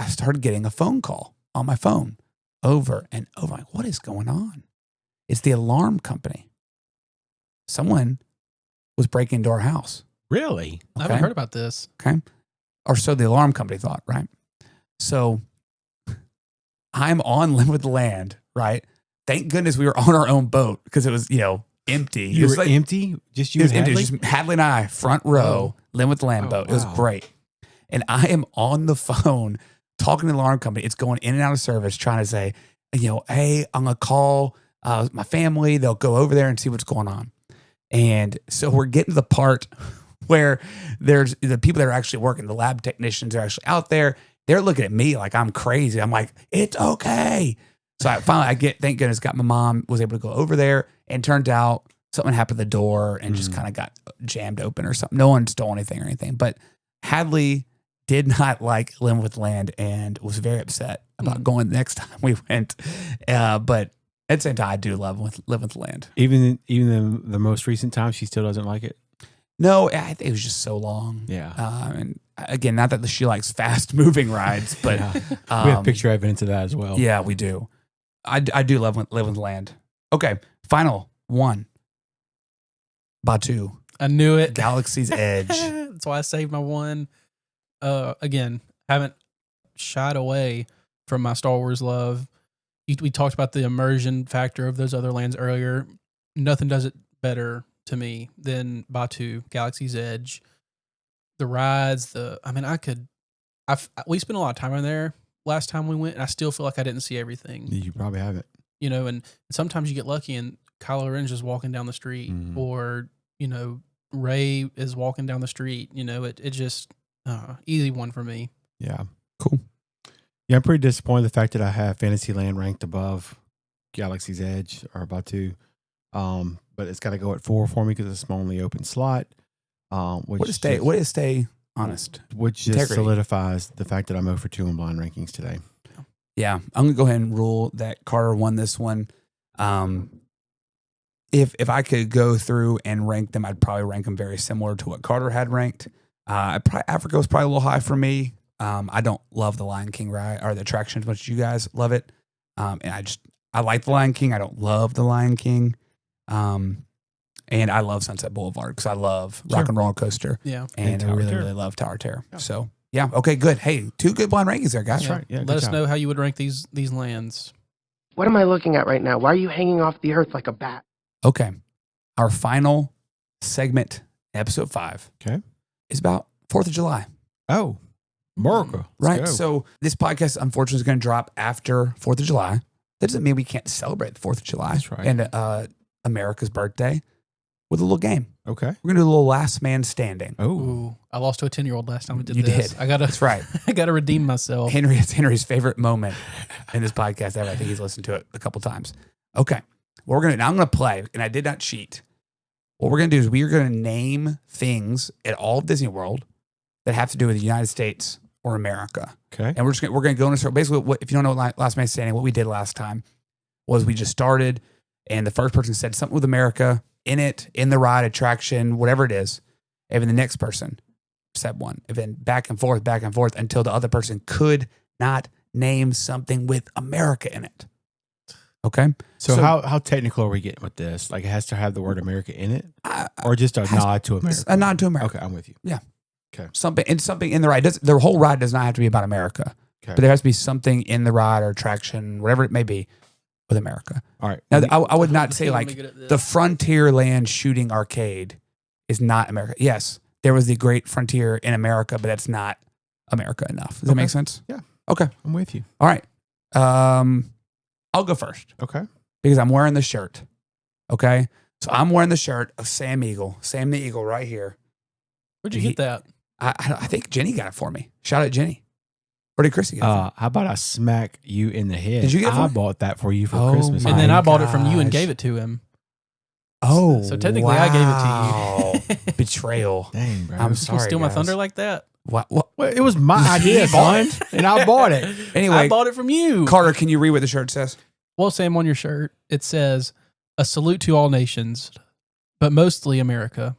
started getting a phone call on my phone over and over. I'm like, what is going on? It's the alarm company. Someone was breaking into our house. Really? I haven't Okay. heard about this. Okay. Or so the alarm company thought, right? So I'm on Living with the Land, right? Thank goodness we were on our own boat because it was, empty. You It was were empty? Just you It was and empty. It Hadley? was just Hadley and I, front row, Living with the Land Oh, boat. It was wow. great. And I am on the phone talking to the alarm company. It's going in and out of service, trying to say, hey, I'm going to call my family. They'll go over there and see what's going on. And so we're getting to the part where there's the people that are actually working, the lab technicians are actually out there. They're looking at me like I'm crazy. I'm like, it's okay. So thank goodness, got my mom, was able to go over there, and turned out something happened at the door and just kind of got jammed open or something. No one stole anything or anything. But Hadley did not like Living with Land and was very upset about going the next time we went. But at the same time, I do love Living with Land. Even the most recent time, she still doesn't like it. No, I think it was just so long. Yeah. And again, not that she likes fast moving rides, but we have picture evidence of that as well. Yeah, we do. I do love Living with Land. Okay, final one. Batu. I knew it. Galaxy's Edge. That's why I saved my one. Again, haven't shied away from my Star Wars love. We talked about the immersion factor of those other lands earlier. Nothing does it better to me than Batu, Galaxy's Edge. The rides, we spent a lot of time in there last time we went, and I still feel like I didn't see everything. You probably haven't. And sometimes you get lucky and Kylo Ren's just walking down the street, or, Rey is walking down the street. It just easy one for me. Yeah. Cool. Yeah, I'm pretty disappointed the fact that I have Fantasyland ranked above Galaxy's Edge or Batu. But it's got to go at 4 for me because it's my only open slot. What is stay honest? Which just Integrity. solidifies the fact that I'm 0 for 2 in blind rankings today. Yeah, I'm gonna go ahead and rule that Carter won this one. If I could go through and rank them, I'd probably rank them very similar to what Carter had ranked. Africa was probably a little high for me. I don't love the Lion King ride or the attraction as much as you guys love it. And I like the Lion King. I don't love the Lion King. And I love Sunset Boulevard because I love Rock and Roller Coaster. Yeah. And I Tower of really, Terror. really love Tower of Terror. Yeah. So, yeah. Okay, good. Hey, 2 good blind rankings there, guys. That's right. Yeah, Let good us job. know how you would rank these lands. What am I looking at right now? Why are you hanging off the earth like a bat? Okay. Our final segment, episode 5, Okay. is about 4th of July. Oh, America. Let's Right. go. So this podcast, unfortunately, is going to drop after 4th of July. That doesn't mean we can't celebrate the 4th of July. That's right. And America's birthday with a little game. Okay. We're going to do a little last man standing. Oh, Ooh, I lost to a 10-year-old last time we did You this. did. That's right. I gotta redeem myself. It's Henry's favorite moment in this podcast ever. I think he's listened to it a couple times. Okay. Now I'm going to play, and I did not cheat. What we're going to do is we are going to name things at all of Disney World that have to do with the United States or America. okay. And we're going to go in a circle. Basically, if you don't know Last Man Standing, what we did last time was we just started, and the first person said something with America in it, in the ride, attraction, whatever it is. And then the next person said one. And then back and forth until the other person could not name something with America in it. Okay? So how technical are we getting with this? Like it has to have the word America in it, or just a nod to America? A nod to America. Okay, I'm with you. Something in the ride. The whole ride does not have to be about America. Okay. But there has to be something in the ride or attraction, whatever it may be, with America. All right. Now, I would not say I'm like good at this. the Frontierland shooting arcade is not America. Yes, there was the Great Frontier in America, but that's not America enough. Does that make sense? Yeah. Okay. I'm with you. All right. I'll go first Okay. because I'm wearing the shirt. Okay. So I'm wearing the shirt of Sam Eagle, Sam the Eagle right here. Where'd you get that? I think Jenny got it for me. Shout out Jenny. Where did Chrissy get it from? How about I smack you in the head? Did you get it I for- bought that for you for Oh Christmas. my And then I bought it from you and gosh. gave it to him. Oh, So technically I gave it to you. you. Betrayal. Dang, bro. I'm You sorry. steal my guys. thunder like that? What? Well, it was my idea, son, and I bought it. Anyway, I bought it from you. Carter, can you read what the shirt says? Well, Sam, on your shirt, it says, "A salute to all nations, but mostly America.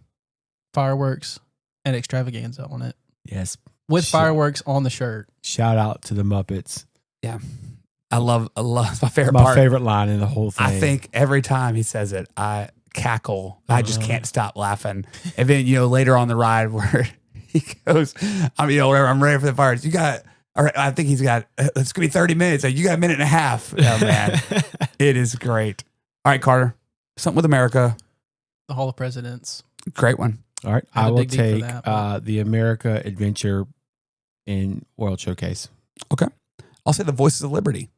Fireworks and extravaganza" on it. Yes. With Sure. fireworks on the shirt. Shout out to the Muppets. I love it's my favorite My part. favorite line in the whole thing. I think every time he says it, I cackle. I just can't stop laughing. And then, later on the ride where he goes, whatever, I'm ready for the fires. You got, all right, I think he's got, it's going to be 30 minutes. Like, you got a minute and a half. Oh, man. It is great. All right, Carter, something with America. The Hall of Presidents. Great one. All right. Had I to will dig deep for take that, but- the America Adventure in World Showcase. Okay. I'll say the Voices of Liberty.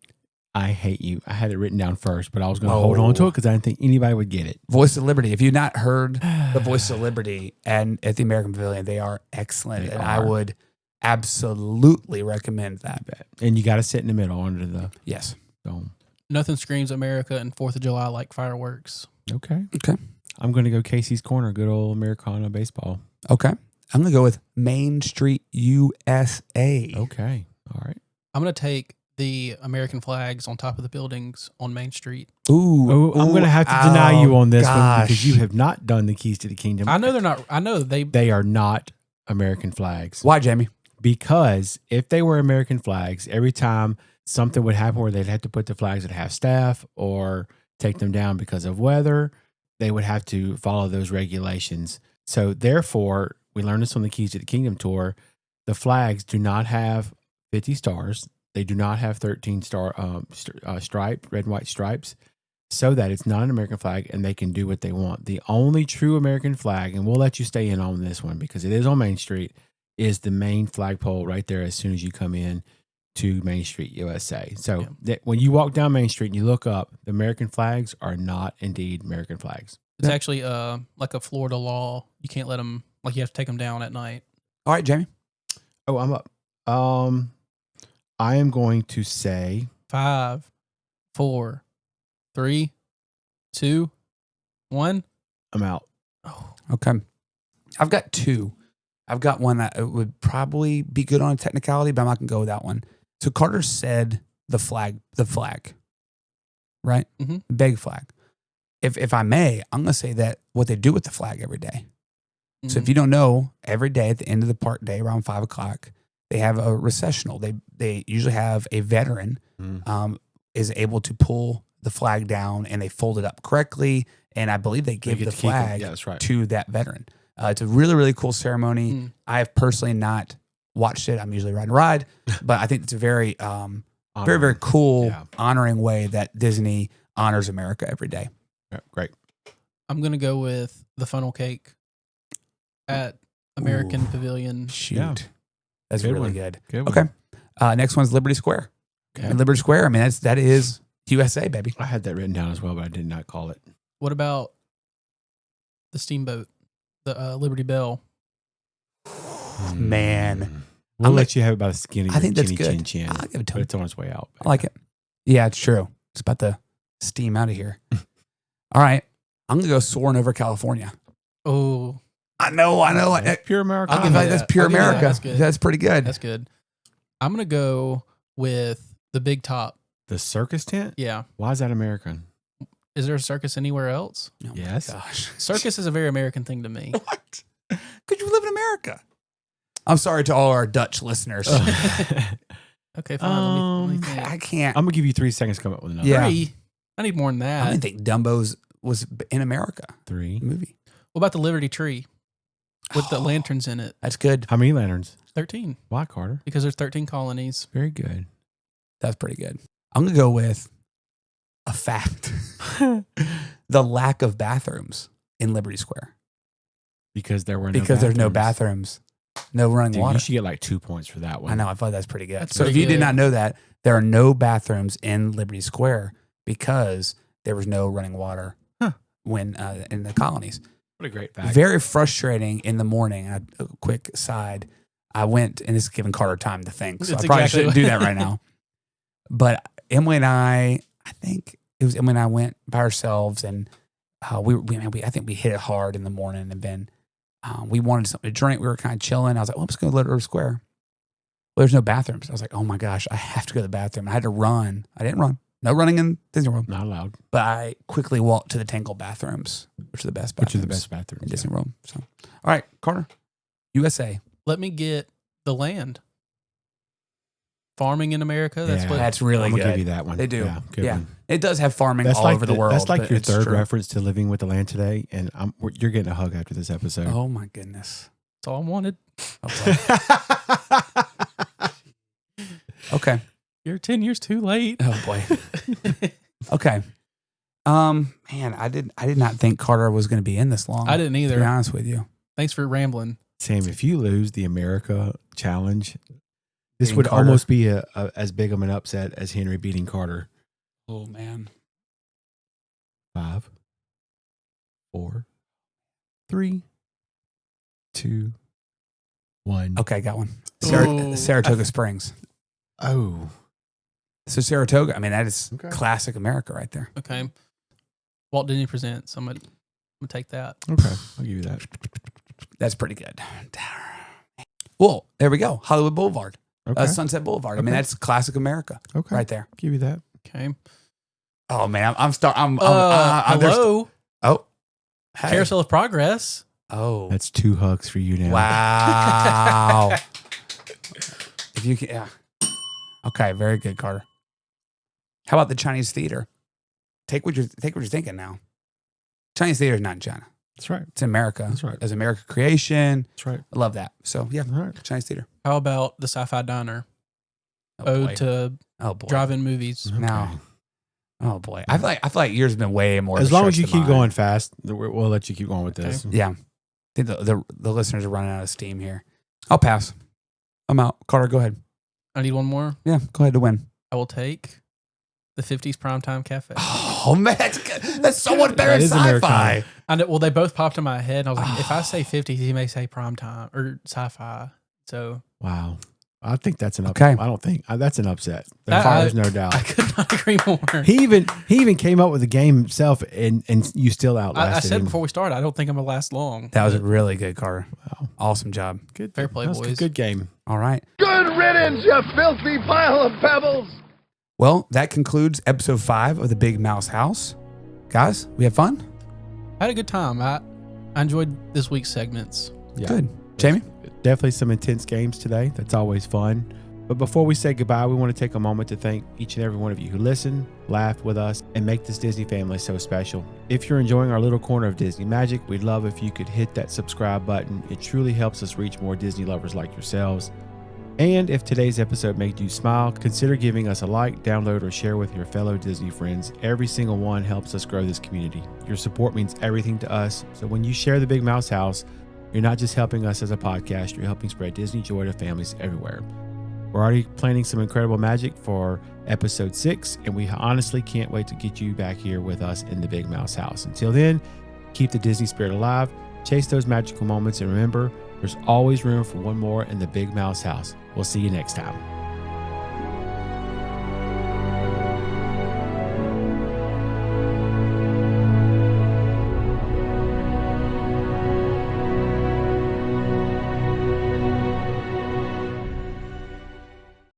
I hate you. I had it written down first, but I was going to hold on to it because I didn't think anybody would get it. Voice of Liberty. If you've not heard the Voice of Liberty and at the American Pavilion, they are excellent. They and I are. would absolutely recommend that. And you got to sit in the middle under the Yes. dome. Nothing screams America and 4th of July like fireworks. Okay. Okay. I'm going to go Casey's Corner, good old Americana baseball. Okay. I'm going to go with Main Street, USA. Okay. All right. I'm going to take the American flags on top of the buildings on Main Street. Ooh. I'm going to have to deny you on this one gosh. because you have not done the Keys to the Kingdom. I know they're not. I know They are not American flags. Why, Jamie? Because if they were American flags, every time something would happen where they'd have to put the flags at half staff or take them down because of weather, they would have to follow those regulations. So therefore, we learned this on the Keys to the Kingdom tour, the flags do not have 50 stars. They do not have 13 stripe, red and white stripes, so that it's not an American flag and they can do what they want. The only true American flag, and we'll let you stay in on this one because it is on Main Street, is the main flagpole right there as soon as you come in to Main Street, USA. So when you walk down Main Street and you look up, the American flags are not indeed American flags. it's actually like a Florida law. You can't let them, like you have to take them down at night. All right, Jamie. Oh, I'm up. I am going to say 5, 4, 3, 2, 1. I'm out. Oh, Okay. I've got two. I've got one that would probably be good on a technicality, but I'm not going to go with that one. So Carter said the flag, right? Mhm. Big flag. If I may, I'm going to say that what they do with the flag every day. So if you don't know, every day at the end of the park day around 5 o'clock, they have a recessional. They usually have a veteran is able to pull the flag down and they fold it up correctly. And I believe they give get the to keep it. flag Yeah, that's right. to that veteran. It's a really, really cool ceremony. I have personally not watched it. I'm usually riding a ride, but I think it's a very, very, very cool, Yeah. honoring way that Disney honors America every day. Yeah, great. I'm going to go with the funnel cake at American Ooh. Pavilion. Shoot. Yeah. That's Good really one. good. Good one. Okay. Next one's Liberty Square. Okay. And Liberty Square, I mean, that is USA, baby. I had that written down as well, but I did not call it. What about the steamboat, the Liberty Bell? Man. We'll I'm let you have about a skinny I think that's chinny good. chin chin. I'll give it to But him. it's on its way out. I like it. Yeah, it's true. It's about to steam out of here. All right. I'm going to go soaring over California. Oh, I know. That's pure America. I'll give you that's pure I'll give you that. America. That's good. That's pretty good. that's good. I'm going to go with the Big Top. The circus tent? Yeah. Why is that American? Is there a circus anywhere else? Oh my Yes. gosh. Circus is a very American thing to me. What? Could you live in America? I'm sorry to all our Dutch listeners. Okay, fine. Let me think. I can't. I'm gonna give you 3 seconds to come up with another. Yeah. 3? I need more than I that. didn't think Dumbo's was in America 3. movie. What about the Liberty Tree with the lanterns in it? That's good. How many lanterns? 13, Why, Carter? because there's 13 colonies. Very good. That's pretty good. I'm going to go with a fact. The lack of bathrooms in Liberty Square. Because there were no Because there's no bathrooms. bathrooms, no running Dude, water. you should get like 2 points for that one. I know. I thought that's pretty good. That's So if pretty you did good. not know that, there are no bathrooms in Liberty Square because there was no running water when in the colonies. What a great fact. Very frustrating in the morning. A quick side. I went, and this is giving Carter time to think, so That's I probably exactly shouldn't do that right now. But Emily and I think it was Emily and I went by ourselves, and I think we hit it hard in the morning, and then we wanted something to drink. We were kind of chilling. I was like, let's go to Liberty Square. Well, there's no bathrooms. I was like, oh my gosh, I have to go to the bathroom. I had to run. I didn't run. No running in Disney World. Not allowed. But I quickly walked to the Tangle bathrooms, which are the best bathrooms. Which are the best bathrooms. in Disney World. So, all right, Carter, USA. Let me get the land. Farming in America. That's Yeah. what. That's really I'm gonna good. give you that one. They do. Yeah, good Yeah. one. It does have farming That's all like over the world. That's like but your it's third true. reference to Living with the Land today, and you're getting a hug after this episode. Oh my goodness. That's all I wanted. Okay. You're 10 years too late. Oh boy. Okay. Man, I did not think Carter was going to be in this long. I didn't To be either. honest with you. Thanks for rambling. Sam, if you lose the America challenge, this Beating would Carter. almost be as big of an upset as Henry beating Carter. Oh man. 5, 4, 3, 2, 1. Okay, got one. Ooh. Saratoga Springs. Oh, So Saratoga, I mean, that is Okay. classic America right there. Okay. Walt Disney Presents. I'm gonna gonna take that. Okay, I'll give you that. That's pretty good. Well, there we go. Hollywood Boulevard, Okay, Sunset Boulevard. I mean, Okay. that's classic America okay, right there. give you that. Okay. Oh man, I'm there's- Hello. Oh, hey. Carousel of Progress. Oh, That's 2 hugs for you now. wow. If you can, yeah. Okay, very good, Carter. How about the Chinese theater? Take what you're thinking now. Chinese theater is not in China. That's right. It's in America. That's right. It's American creation. That's right. I love that. So yeah, All right. Chinese theater. How about the Sci-Fi Diner? Oh boy. Ode to Oh boy. drive-in movies. No. Okay. Oh boy. I feel like yours have been way more. As of a long as stretch you than keep mine. going fast, we'll let you keep going with this. Yeah. I think the listeners are running out of steam here. I'll pass. I'm out. Carter, go ahead. I need one more. Yeah, go ahead to win. I will take the 50s Primetime Cafe. Oh man, that's so much better That than is sci-fi. Americana. I know, well, they both popped in my head. And I was like, if I say 50s, he may say Primetime or Sci-Fi. So Wow. I think that's an Okay. I don't think that's an upset. I- There's no doubt. I could not agree more. He even came up with the game himself, and you still outlasted I said him. before we started, I don't think I'm going to last long. That was really good, Carter. Wow. Awesome job. Good, Fair play, That's a boys. Good game. All right. Good riddance, you filthy pile of pebbles! Well, that concludes episode 5 of the Big Mouse House. Guys, we had fun? I had a good time. I enjoyed this week's segments. Yeah. Good. Jamie? Definitely some intense games today. That's always fun. But before we say goodbye, we want to take a moment to thank each and every one of you who listen, laugh with us, and make this Disney family so special. If you're enjoying our little corner of Disney magic, we'd love if you could hit that subscribe button. It truly helps us reach more Disney lovers like yourselves. And if today's episode made you smile, consider giving us a like, download, or share with your fellow Disney friends. Every single one helps us grow this community. Your support means everything to us. So when you share the Big Mouse House, you're not just helping us as a podcast, you're helping spread Disney joy to families everywhere. We're already planning some incredible magic for episode 6, and we honestly can't wait to get you back here with us in the Big Mouse House. Until then, keep the Disney spirit alive, chase those magical moments, and remember, there's always room for one more in the Big Mouse House. We'll see you next time.